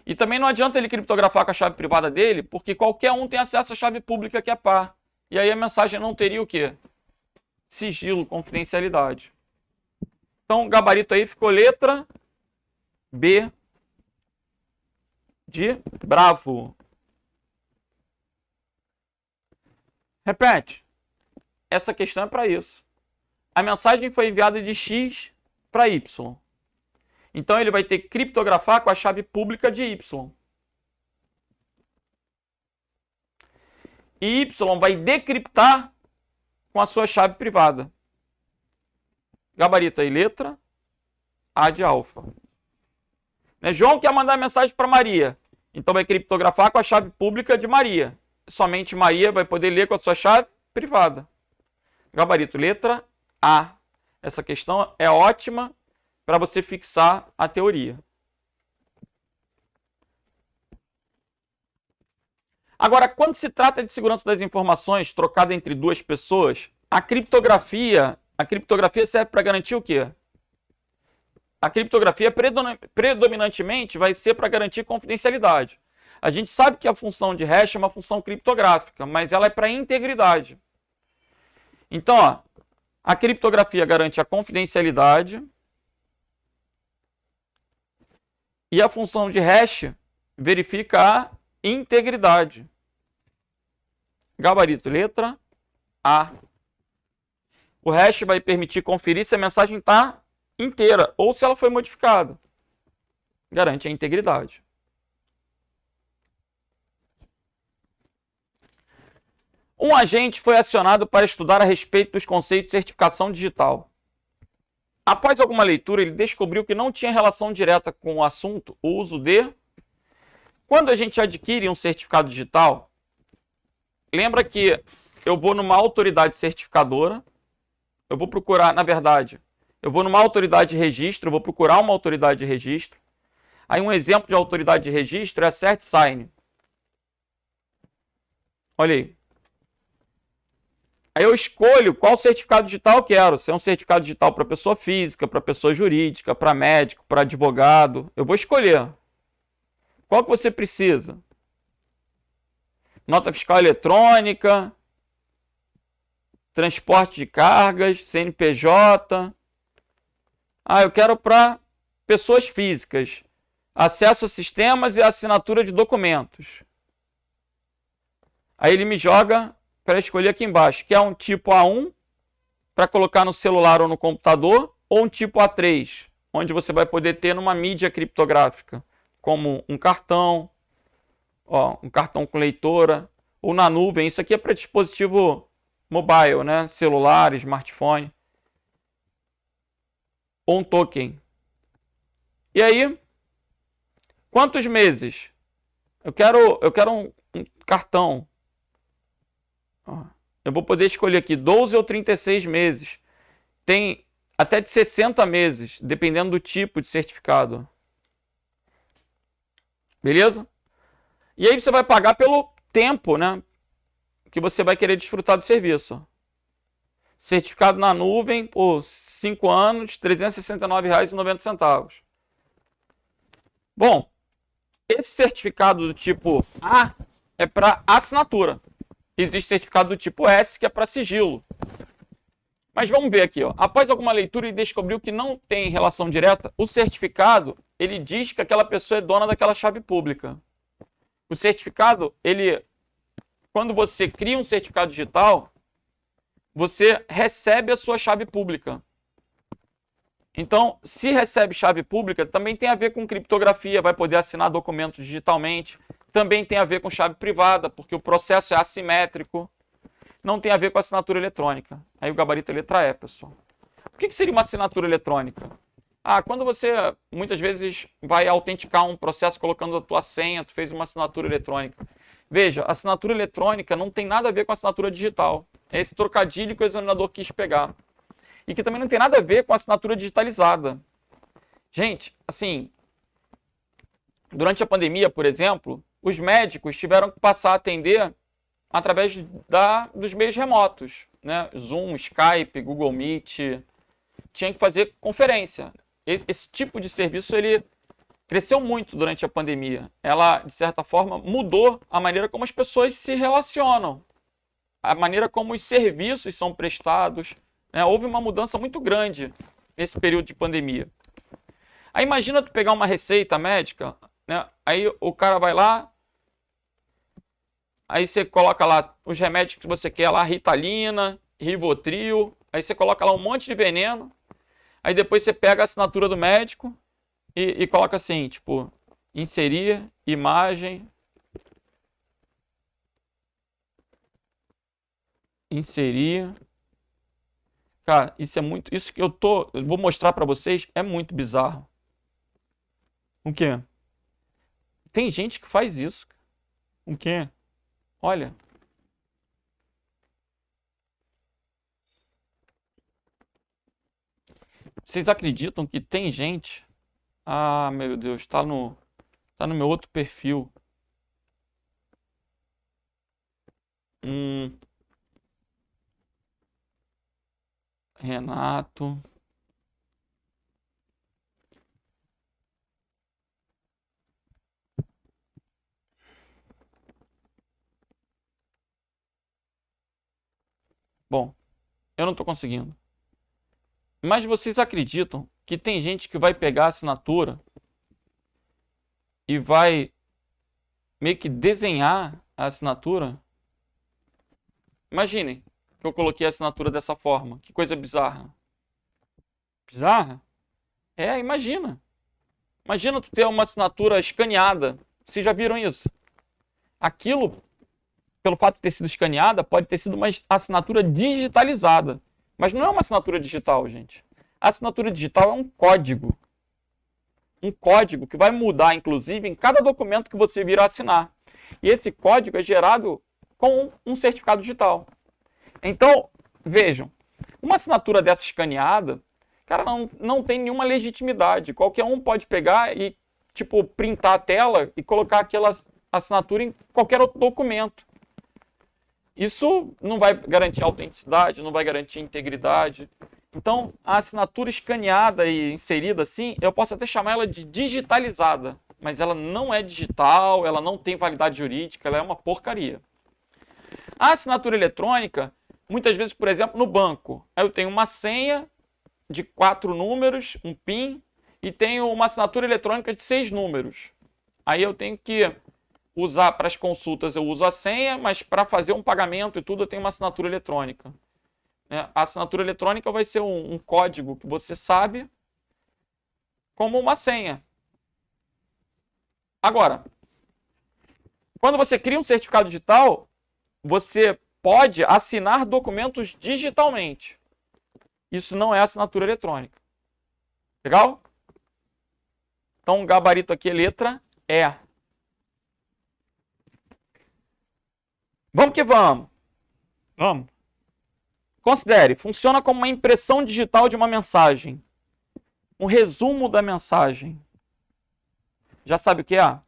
E também não adianta ele criptografar com a chave privada dele, porque qualquer um tem acesso à chave pública que é par. E aí a mensagem não teria o quê? Sigilo, confidencialidade. Então, o gabarito aí ficou letra B de bravo. Repete. Essa questão é para isso. A mensagem foi enviada de X para Y. Então, ele vai ter que criptografar com a chave pública de Y. E Y vai decriptar com a sua chave privada. Gabarito aí, letra A de alfa. Né? João quer mandar mensagem para Maria. Então, vai criptografar com a chave pública de Maria. Somente Maria vai poder ler com a sua chave privada. Gabarito, letra A. Essa questão é ótima para você fixar a teoria. Agora, quando se trata de segurança das informações trocada entre duas pessoas, a criptografia serve para garantir o quê? A criptografia predominantemente vai ser para garantir confidencialidade. A gente sabe que a função de hash é uma função criptográfica, mas ela é para integridade. Então, ó, a criptografia garante a confidencialidade e a função de hash verifica a integridade. Gabarito, letra A. O hash vai permitir conferir se a mensagem está inteira ou se ela foi modificada. Garante a integridade. Um agente foi acionado para estudar a respeito dos conceitos de certificação digital. Após alguma leitura, ele descobriu que não tinha relação direta com o assunto o uso de... Quando a gente adquire um certificado digital, lembra que eu vou numa autoridade certificadora, eu vou procurar, na verdade, eu vou numa autoridade de registro, eu vou procurar uma autoridade de registro. Aí um exemplo de autoridade de registro é a CertSign. Olha aí. Aí eu escolho qual certificado digital eu quero. Se é um certificado digital para pessoa física, para pessoa jurídica, para médico, para advogado. Eu vou escolher. Qual que você precisa? Nota fiscal eletrônica, transporte de cargas, CNPJ. Ah, eu quero para pessoas físicas. Acesso a sistemas e assinatura de documentos. Aí ele me joga para escolher aqui embaixo, que é um tipo A1 para colocar no celular ou no computador, ou um tipo A3, onde você vai poder ter numa mídia criptográfica, como um cartão, ó, um cartão com leitora, ou na nuvem. Isso aqui é para dispositivo mobile, né? Celular, smartphone, ou um token. E aí, quantos meses? Eu quero um cartão. Eu vou poder escolher aqui 12 ou 36 meses. Tem até de 60 meses, dependendo do tipo de certificado. Beleza? E aí você vai pagar pelo tempo, né, que você vai querer desfrutar do serviço. Certificado na nuvem por 5 anos, R$ 369,90. Bom, esse certificado do tipo A é para assinatura. Existe certificado do tipo S, que é para sigilo. Mas vamos ver aqui, ó. Após alguma leitura, ele descobriu que não tem relação direta. O certificado, ele diz que aquela pessoa é dona daquela chave pública. O certificado, quando você cria um certificado digital, você recebe a sua chave pública. Então, se recebe chave pública, também tem a ver com criptografia, vai poder assinar documentos digitalmente. Também tem a ver com chave privada, porque o processo é assimétrico. não tem a ver com assinatura eletrônica. Aí o gabarito é letra E, pessoal. O que seria uma assinatura eletrônica? Quando você, muitas vezes, vai autenticar um processo colocando a tua senha, tu fez uma assinatura eletrônica. Veja, assinatura eletrônica não tem nada a ver com assinatura digital. É esse trocadilho que o examinador quis pegar. E que também não tem nada a ver com assinatura digitalizada. Gente, assim, durante a pandemia, por exemplo, os médicos tiveram que passar a atender através dos meios remotos, né? Zoom, Skype, Google Meet. Tinha que fazer conferência. Esse tipo de serviço ele cresceu muito durante a pandemia. Ela, de certa forma, mudou a maneira como as pessoas se relacionam, a maneira como os serviços são prestados, né? Houve uma mudança muito grande nesse período de pandemia. Aí imagina tu pegar uma receita médica, né? Aí o cara vai lá, aí você coloca lá os remédios que você quer lá, Ritalina, Rivotril, aí você coloca lá um monte de veneno, aí depois você pega a assinatura do médico e coloca assim, tipo, inserir imagem, inserir. Cara, isso que eu vou mostrar para vocês é muito bizarro. O quê? Tem gente que faz isso. O quê? Olha. Vocês acreditam que tem gente? Ah, meu Deus, tá no meu outro perfil. Renato. Bom, eu não tô conseguindo. Mas vocês acreditam que tem gente que vai pegar a assinatura e vai meio que desenhar a assinatura? Imaginem que eu coloquei a assinatura dessa forma. Que coisa bizarra. Bizarra? Imagina. Imagina tu ter uma assinatura escaneada. Vocês já viram isso? Aquilo, pelo fato de ter sido escaneada, pode ter sido uma assinatura digitalizada. Mas não é uma assinatura digital, gente. A assinatura digital é um código. Um código que vai mudar, inclusive, em cada documento que você vir a assinar. E esse código é gerado com um certificado digital. Então, vejam, uma assinatura dessa escaneada, cara, não tem nenhuma legitimidade. Qualquer um pode pegar e, tipo, printar a tela e colocar aquela assinatura em qualquer outro documento. Isso não vai garantir autenticidade, não vai garantir integridade. Então, a assinatura escaneada e inserida assim, eu posso até chamar ela de digitalizada, mas ela não é digital, ela não tem validade jurídica, ela é uma porcaria. A assinatura eletrônica, muitas vezes, por exemplo, no banco, eu tenho uma senha de 4 números, um PIN, e tenho uma assinatura eletrônica de 6 números. Aí eu tenho que usar para as consultas, eu uso a senha, mas para fazer um pagamento e tudo, eu tenho uma assinatura eletrônica. A assinatura eletrônica vai ser um código que você sabe como uma senha. Agora, quando você cria um certificado digital, você pode assinar documentos digitalmente. Isso não é assinatura eletrônica. Legal? Então, o gabarito aqui é letra E. Vamos que vamos. Vamos. Considere, funciona como uma impressão digital de uma mensagem. Um resumo da mensagem. Já sabe o que é?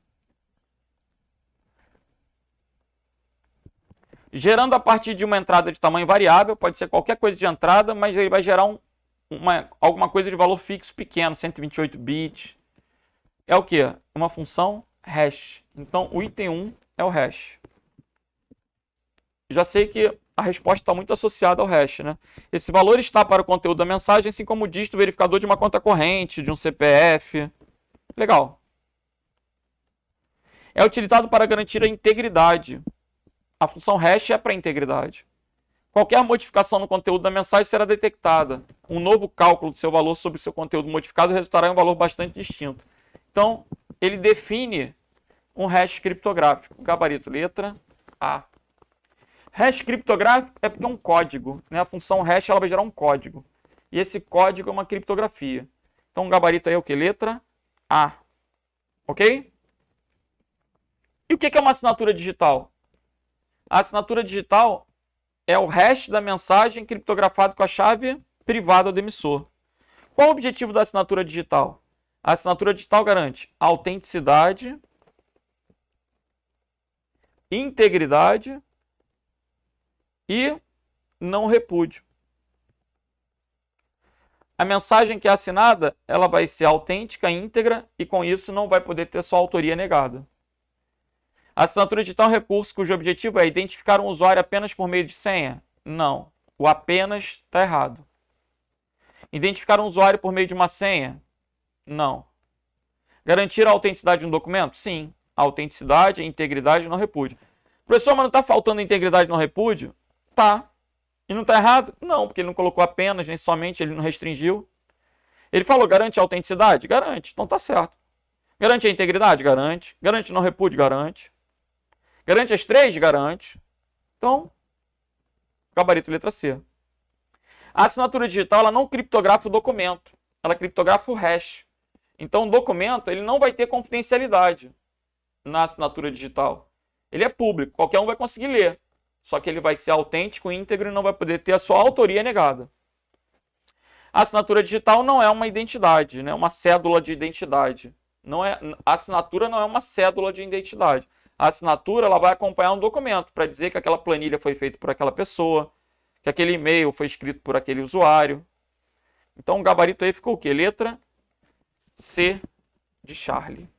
Gerando a partir de uma entrada de tamanho variável, pode ser qualquer coisa de entrada, mas ele vai gerar alguma coisa de valor fixo pequeno, 128 bits. É o que? Uma função hash. Então, o item 1 é o hash. Já sei que a resposta está muito associada ao hash, né? Esse valor está para o conteúdo da mensagem, assim como o dígito verificador de uma conta corrente, de um CPF. Legal. É utilizado para garantir a integridade. A função hash é para integridade. Qualquer modificação no conteúdo da mensagem será detectada. Um novo cálculo do seu valor sobre o seu conteúdo modificado resultará em um valor bastante distinto. Então, ele define um hash criptográfico. Gabarito, letra A. Hash criptográfico é porque é um código, né? A função hash ela vai gerar um código. E esse código é uma criptografia. Então o gabarito aí é o que? Letra A. Ok? E o que é uma assinatura digital? A assinatura digital é o hash da mensagem criptografado com a chave privada do emissor. Qual o objetivo da assinatura digital? A assinatura digital garante autenticidade, integridade e não repúdio. A mensagem que é assinada, ela vai ser autêntica, íntegra e com isso não vai poder ter sua autoria negada. A assinatura digital é um recurso cujo objetivo é identificar um usuário apenas por meio de senha? Não. O apenas está errado. Identificar um usuário por meio de uma senha? Não. Garantir a autenticidade de um documento? Sim. A autenticidade, a integridade e não repúdio. Professor, mas não está faltando integridade e não repúdio? Tá. E não está errado? Não, porque ele não colocou apenas, nem somente, ele não restringiu. Ele falou, garante a autenticidade? Garante. Então tá certo. Garante a integridade? Garante. Garante não repúdio? Garante. Garante as três? Garante. Então, gabarito letra C. A assinatura digital ela não criptografa o documento. Ela criptografa o hash. Então, o documento ele não vai ter confidencialidade na assinatura digital. Ele é público, qualquer um vai conseguir ler. Só que ele vai ser autêntico, íntegro e não vai poder ter a sua autoria negada. A assinatura digital não é uma identidade, né? Uma cédula de identidade. A assinatura não é uma cédula de identidade. A assinatura ela vai acompanhar um documento para dizer que aquela planilha foi feita por aquela pessoa, que aquele e-mail foi escrito por aquele usuário. Então o gabarito aí ficou o quê? Letra C de Charlie.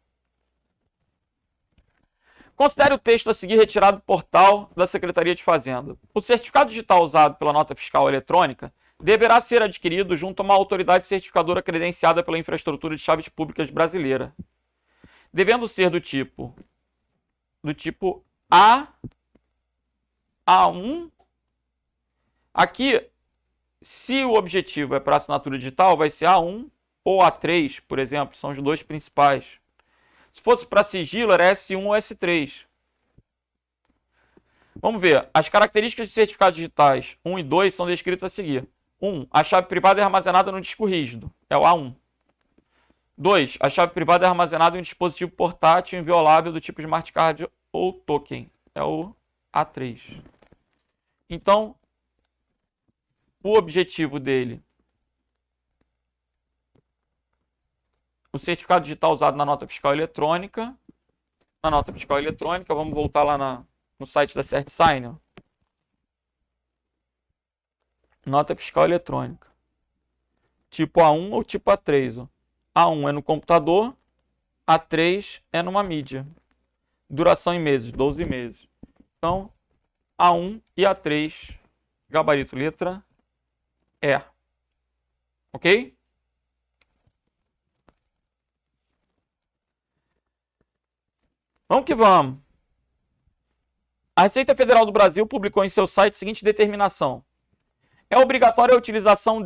Considere o texto a seguir retirado do portal da Secretaria de Fazenda. O certificado digital usado pela nota fiscal eletrônica deverá ser adquirido junto a uma autoridade certificadora credenciada pela Infraestrutura de Chaves Públicas Brasileira, devendo ser do tipo A1. Aqui, se o objetivo é para assinatura digital, vai ser A1 ou A3, por exemplo, são os dois principais. Se fosse para sigilo, era S1 ou S3. Vamos ver. As características de certificados digitais 1 e 2 são descritas a seguir. 1. A chave privada é armazenada no disco rígido. É o A1. 2. A chave privada é armazenada em um dispositivo portátil inviolável do tipo smart card ou token. É o A3. Então, o objetivo dele... O certificado digital usado na nota fiscal eletrônica. Na nota fiscal eletrônica, vamos voltar lá no site da CertSign. Ó. Nota fiscal eletrônica. Tipo A1 ou tipo A3. Ó. A1 é no computador, A3 é numa mídia. Duração em meses, 12 meses. Então, A1 e A3, gabarito letra E. Ok? Vamos que vamos. A Receita Federal do Brasil publicou em seu site a seguinte determinação. É obrigatória a utilização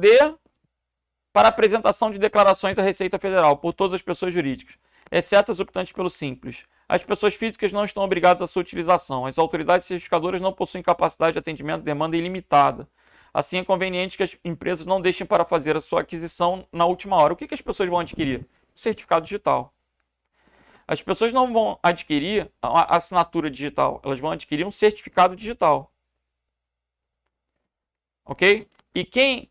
para apresentação de declarações da Receita Federal por todas as pessoas jurídicas, exceto as optantes pelo Simples. As pessoas físicas não estão obrigadas à sua utilização. As autoridades certificadoras não possuem capacidade de atendimento de demanda ilimitada. Assim, é conveniente que as empresas não deixem para fazer a sua aquisição na última hora. O que as pessoas vão adquirir? O certificado digital. As pessoas não vão adquirir a assinatura digital, elas vão adquirir um certificado digital. Ok? E quem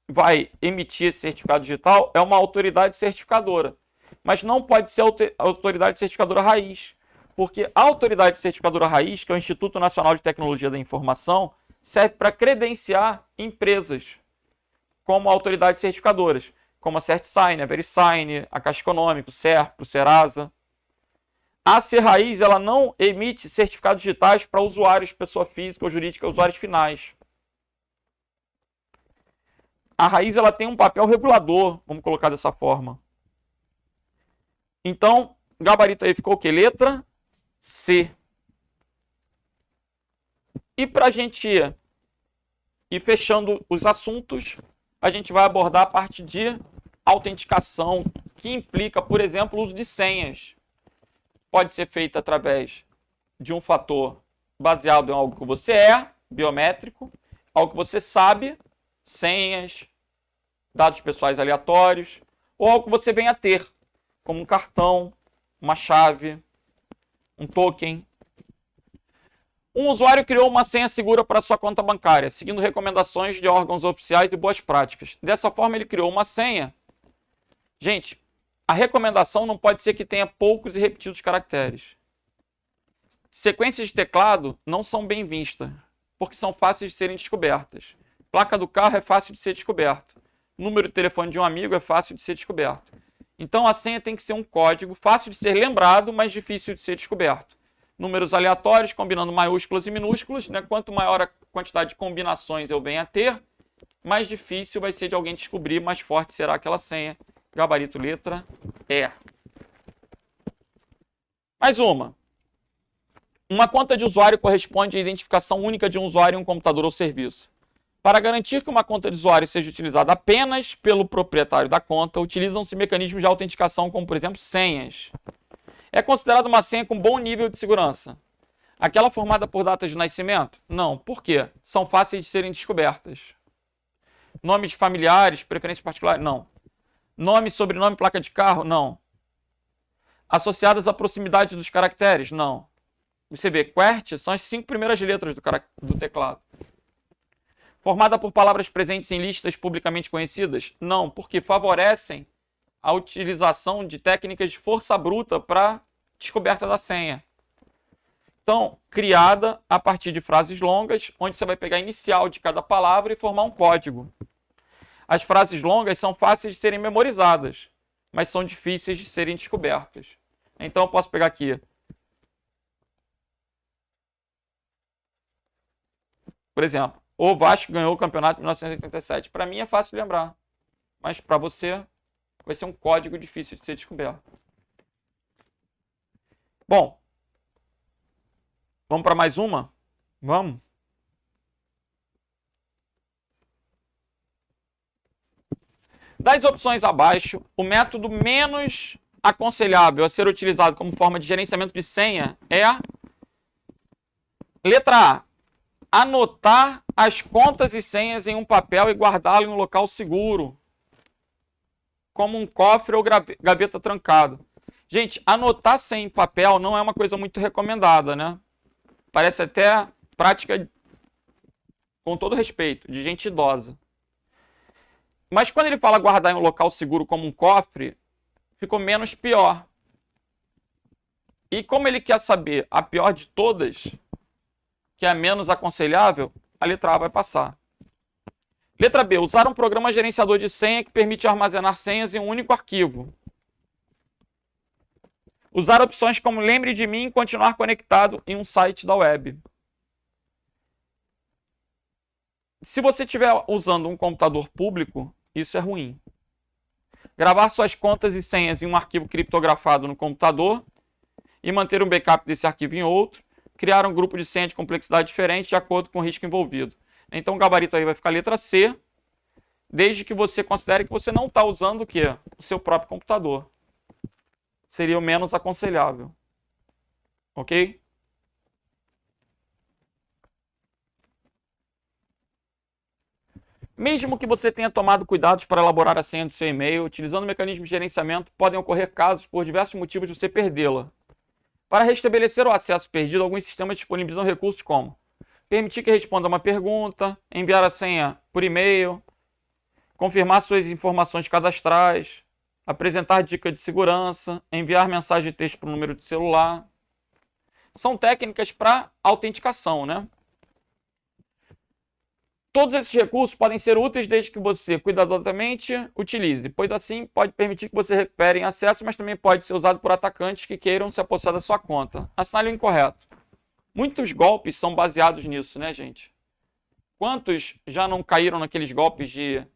vai emitir esse certificado digital é uma autoridade certificadora. Mas não pode ser a autoridade certificadora raiz. Porque a autoridade certificadora raiz, que é o Instituto Nacional de Tecnologia da Informação, serve para credenciar empresas como autoridades certificadoras, como a CertSign, a VeriSign, a Caixa Econômica, o Serpro, o Serasa. A C-Raiz ela não emite certificados digitais para usuários, pessoa física ou jurídica, usuários finais. A Raiz ela tem um papel regulador, vamos colocar dessa forma. Então, gabarito aí ficou o quê? Letra C. E para a gente ir fechando os assuntos, a gente vai abordar a parte de autenticação, que implica, por exemplo, o uso de senhas. Pode ser feita através de um fator baseado em algo que você é, biométrico, algo que você sabe, senhas, dados pessoais aleatórios, ou algo que você venha a ter, como um cartão, uma chave, um token. Um usuário criou uma senha segura para sua conta bancária, seguindo recomendações de órgãos oficiais e boas práticas. Dessa forma, ele criou uma senha. Gente, a recomendação não pode ser que tenha poucos e repetidos caracteres. Sequências de teclado não são bem vistas, porque são fáceis de serem descobertas. Placa do carro é fácil de ser descoberto. Número de telefone de um amigo é fácil de ser descoberto. Então a senha tem que ser um código fácil de ser lembrado, mas difícil de ser descoberto. Números aleatórios, combinando maiúsculas e minúsculas, né? Quanto maior a quantidade de combinações eu venho a ter, mais difícil vai ser de alguém descobrir, mais forte será aquela senha. Gabarito letra E. Mais uma. Uma conta de usuário corresponde à identificação única de um usuário em um computador ou serviço. Para garantir que uma conta de usuário seja utilizada apenas pelo proprietário da conta, utilizam-se mecanismos de autenticação, como, por exemplo, senhas. É considerada uma senha com bom nível de segurança. Aquela formada por datas de nascimento? Não. Por quê? São fáceis de serem descobertas. Nomes de familiares, preferências particulares? Não. Nome, sobrenome, placa de carro? Não. Associadas à proximidade dos caracteres? Não. Você vê, QWERTY são as 5 primeiras letras do teclado. Formada por palavras presentes em listas publicamente conhecidas? Não, porque favorecem a utilização de técnicas de força bruta para descoberta da senha. Então, criada a partir de frases longas, onde você vai pegar a inicial de cada palavra e formar um código. As frases longas são fáceis de serem memorizadas, mas são difíceis de serem descobertas. Então, eu posso pegar aqui. Por exemplo, o Vasco ganhou o campeonato em 1987. Para mim é fácil de lembrar, mas para você vai ser um código difícil de ser descoberto. Bom, vamos para mais uma? Vamos. Das opções abaixo, o método menos aconselhável a ser utilizado como forma de gerenciamento de senha é a letra A. Anotar as contas e senhas em um papel e guardá-lo em um local seguro, como um cofre ou gaveta trancado. Gente, anotar senha em papel não é uma coisa muito recomendada, né? Parece até prática, com todo respeito, de gente idosa. Mas quando ele fala guardar em um local seguro como um cofre, ficou menos pior. E como ele quer saber a pior de todas, que é a menos aconselhável, a letra A vai passar. Letra B. Usar um programa gerenciador de senha que permite armazenar senhas em um único arquivo. Usar opções como lembre de mim e continuar conectado em um site da web. Se você estiver usando um computador público, isso é ruim. Gravar suas contas e senhas em um arquivo criptografado no computador e manter um backup desse arquivo em outro. Criar um grupo de senha de complexidade diferente de acordo com o risco envolvido. Então o gabarito aí vai ficar letra C, desde que você considere que você não está usando o quê? O seu próprio computador. Seria o menos aconselhável. Ok? Mesmo que você tenha tomado cuidados para elaborar a senha do seu e-mail, utilizando o mecanismo de gerenciamento, podem ocorrer casos por diversos motivos de você perdê-la. Para restabelecer o acesso perdido, alguns sistemas disponibilizam recursos como permitir que responda uma pergunta, enviar a senha por e-mail, confirmar suas informações cadastrais, apresentar dicas de segurança, enviar mensagem de texto para o número de celular. São técnicas para autenticação, né? Todos esses recursos podem ser úteis desde que você cuidadosamente utilize, pois assim pode permitir que você recupere acesso, mas também pode ser usado por atacantes que queiram se apossar da sua conta. Assinale o incorreto. Muitos golpes são baseados nisso, né, gente? Quantos já não caíram naqueles golpes de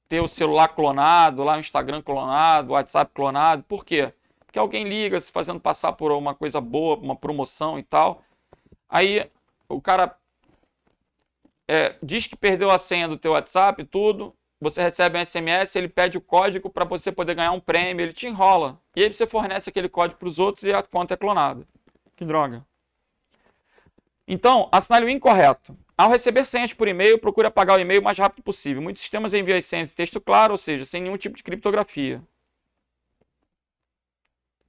ter o celular clonado, lá o Instagram clonado, o WhatsApp clonado? Por quê? Porque alguém liga se fazendo passar por uma coisa boa, uma promoção e tal. Aí o cara diz que perdeu a senha do teu WhatsApp e tudo, você recebe um SMS, ele pede o código para você poder ganhar um prêmio, ele te enrola. E aí você fornece aquele código para os outros e a conta é clonada. Que droga. Então, assinale o incorreto. Ao receber senhas por e-mail, procure apagar o e-mail o mais rápido possível. Muitos sistemas enviam as senhas em texto claro, ou seja, sem nenhum tipo de criptografia.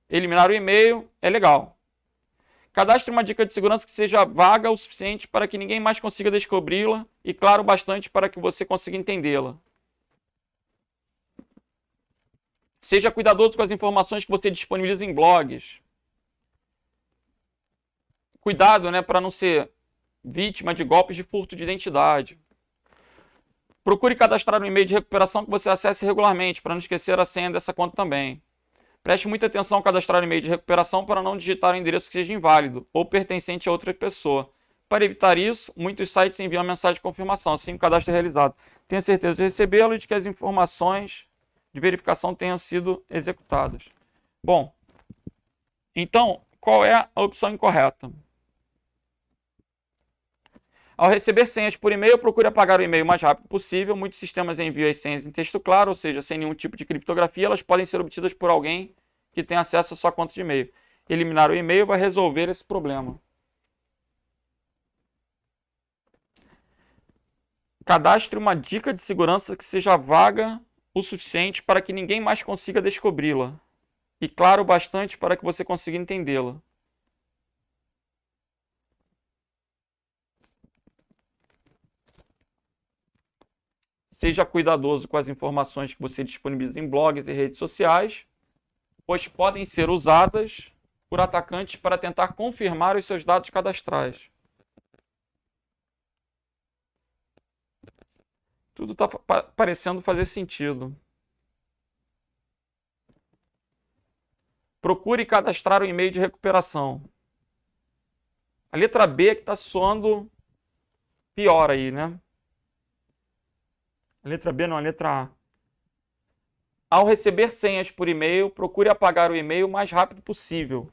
Eliminar o e-mail é legal. Cadastre uma dica de segurança que seja vaga o suficiente para que ninguém mais consiga descobri-la e claro o bastante para que você consiga entendê-la. Seja cuidadoso com as informações que você disponibiliza em blogs. Cuidado, né, para não ser vítima de golpes de furto de identidade. Procure cadastrar um e-mail de recuperação que você acesse regularmente, para não esquecer a senha dessa conta também. Preste muita atenção ao cadastrar um e-mail de recuperação para não digitar um endereço que seja inválido ou pertencente a outra pessoa. Para evitar isso, muitos sites enviam uma mensagem de confirmação, assim o cadastro é realizado. Tenha certeza de recebê-lo e de que as informações de verificação tenham sido executadas. Bom, então, qual é a opção incorreta? Ao receber senhas por e-mail, procure apagar o e-mail o mais rápido possível. Muitos sistemas enviam as senhas em texto claro, ou seja, sem nenhum tipo de criptografia. Elas podem ser obtidas por alguém que tem acesso à sua conta de e-mail. Eliminar o e-mail vai resolver esse problema. Cadastre uma dica de segurança que seja vaga o suficiente para que ninguém mais consiga descobri-la. E claro o bastante para que você consiga entendê-la. Seja cuidadoso com as informações que você disponibiliza em blogs e redes sociais, pois podem ser usadas por atacantes para tentar confirmar os seus dados cadastrais. Tudo está parecendo fazer sentido. Procure cadastrar um e-mail de recuperação. A letra B é que está soando pior aí, né? A letra B não, a letra A. Ao receber senhas por e-mail, procure apagar o e-mail o mais rápido possível.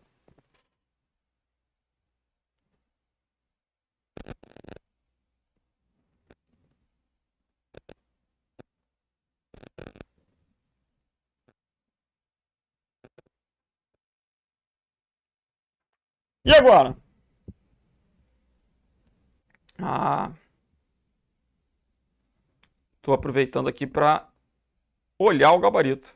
E agora? Estou aproveitando aqui para olhar o gabarito.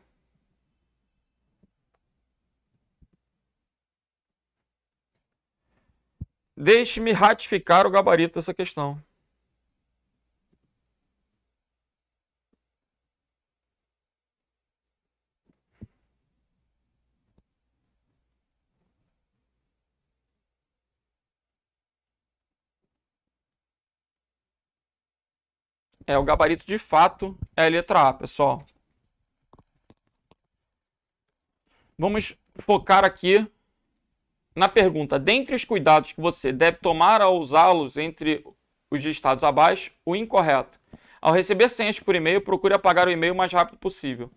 Deixe-me ratificar o gabarito dessa questão. O gabarito de fato é a letra A, pessoal. Vamos focar aqui na pergunta. Dentre os cuidados que você deve tomar ao usá-los entre os listados abaixo, o incorreto. Ao receber senhas por e-mail, procure apagar o e-mail o mais rápido possível.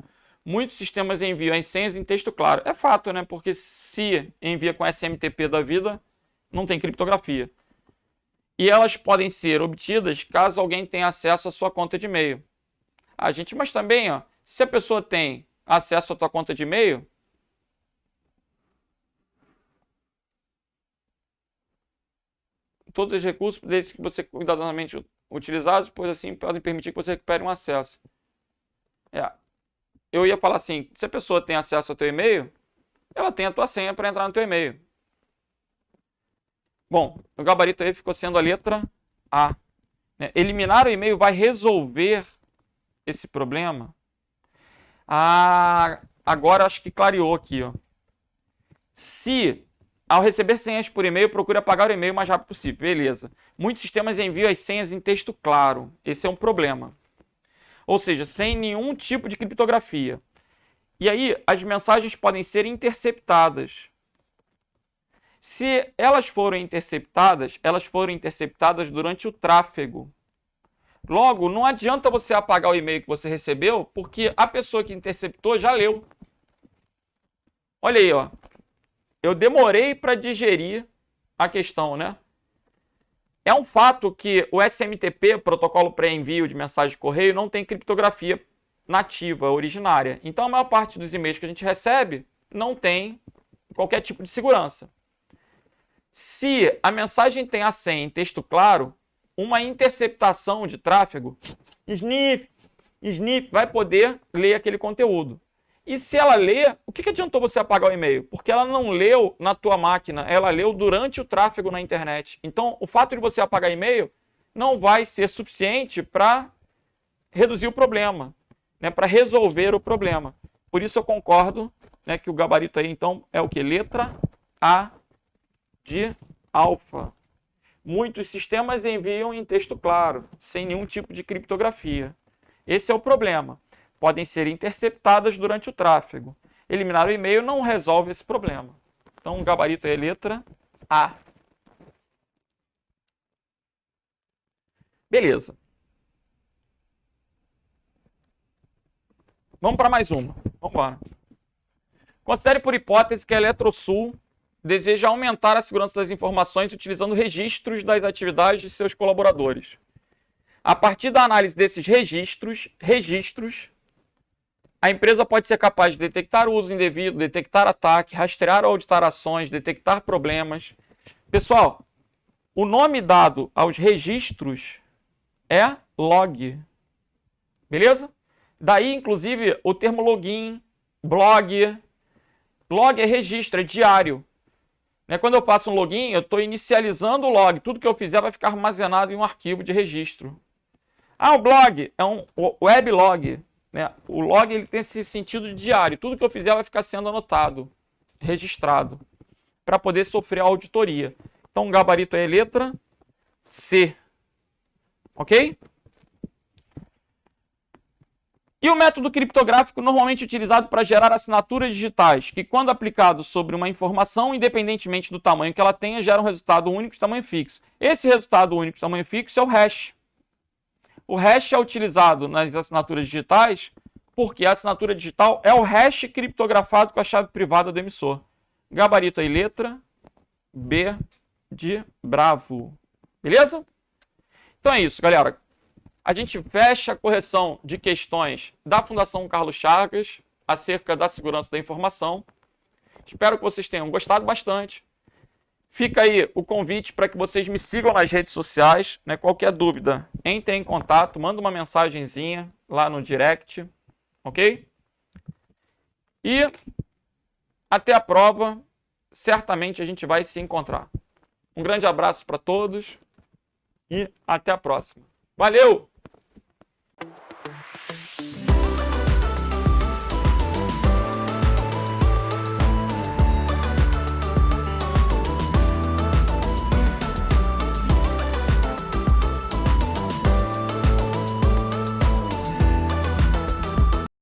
Muitos sistemas enviam as senhas em texto claro. É fato, né? Porque se envia com SMTP da vida, não tem criptografia. E elas podem ser obtidas caso alguém tenha acesso à sua conta de e-mail. Gente, mas também, ó, se a pessoa tem acesso à tua conta de e-mail, todos os recursos, desde que você cuidadosamente utilizados, pois assim podem permitir que você recupere um acesso. Eu ia falar assim, se a pessoa tem acesso ao teu e-mail, ela tem a tua senha para entrar no teu e-mail. Bom, o gabarito aí ficou sendo a letra A. Eliminar o e-mail vai resolver esse problema? Agora acho que clareou aqui, ó. Se ao receber senhas por e-mail, procure apagar o e-mail o mais rápido possível. Beleza. Muitos sistemas enviam as senhas em texto claro. Esse é um problema. Ou seja, sem nenhum tipo de criptografia. E aí, as mensagens podem ser interceptadas. Se elas foram interceptadas durante o tráfego. Logo, não adianta você apagar o e-mail que você recebeu, porque a pessoa que interceptou já leu. Olha aí, ó. Eu demorei para digerir a questão, né? É um fato que o SMTP, protocolo pré-envio de mensagem de correio, não tem criptografia nativa, originária. Então, a maior parte dos e-mails que a gente recebe não tem qualquer tipo de segurança. Se a mensagem tem a senha em texto claro, uma interceptação de tráfego, Sniff vai poder ler aquele conteúdo. E se ela lê, o que adiantou você apagar o e-mail? Porque ela não leu na tua máquina, ela leu durante o tráfego na internet. Então, o fato de você apagar e-mail não vai ser suficiente para reduzir o problema, né, para resolver o problema. Por isso eu concordo, né, que o gabarito aí, então, é o que? Letra A de alfa. Muitos sistemas enviam em texto claro, sem nenhum tipo de criptografia. Esse é o problema. Podem ser interceptadas durante o tráfego. Eliminar o e-mail não resolve esse problema. Então, o gabarito é letra A. Beleza. Vamos para mais uma. Vamos embora. Considere por hipótese que a Eletrosul deseja aumentar a segurança das informações utilizando registros das atividades de seus colaboradores. A partir da análise desses registros, a empresa pode ser capaz de detectar o uso indevido, detectar ataque, rastrear ou auditar ações, detectar problemas. Pessoal, o nome dado aos registros é log. Beleza? Daí, inclusive, o termo login, blog. Log é registro, é diário. Quando eu faço um login, eu estou inicializando o log. Tudo que eu fizer vai ficar armazenado em um arquivo de registro. Ah, o blog é um weblog. O log ele tem esse sentido de diário. Tudo que eu fizer vai ficar sendo anotado, registrado, para poder sofrer a auditoria. Então, o gabarito é letra C. Ok? E o método criptográfico normalmente utilizado para gerar assinaturas digitais, que quando aplicado sobre uma informação, independentemente do tamanho que ela tenha, gera um resultado único de tamanho fixo. Esse resultado único de tamanho fixo é o hash. O hash é utilizado nas assinaturas digitais porque a assinatura digital é o hash criptografado com a chave privada do emissor. Gabarito aí, letra B de bravo. Beleza? Então é isso, galera. A gente fecha a correção de questões da Fundação Carlos Chagas acerca da segurança da informação. Espero que vocês tenham gostado bastante. Fica aí o convite para que vocês me sigam nas redes sociais. Qualquer dúvida, entre em contato, manda uma mensagenzinha lá no direct. Ok? E até a prova. Certamente a gente vai se encontrar. Um grande abraço para todos e até a próxima. Valeu!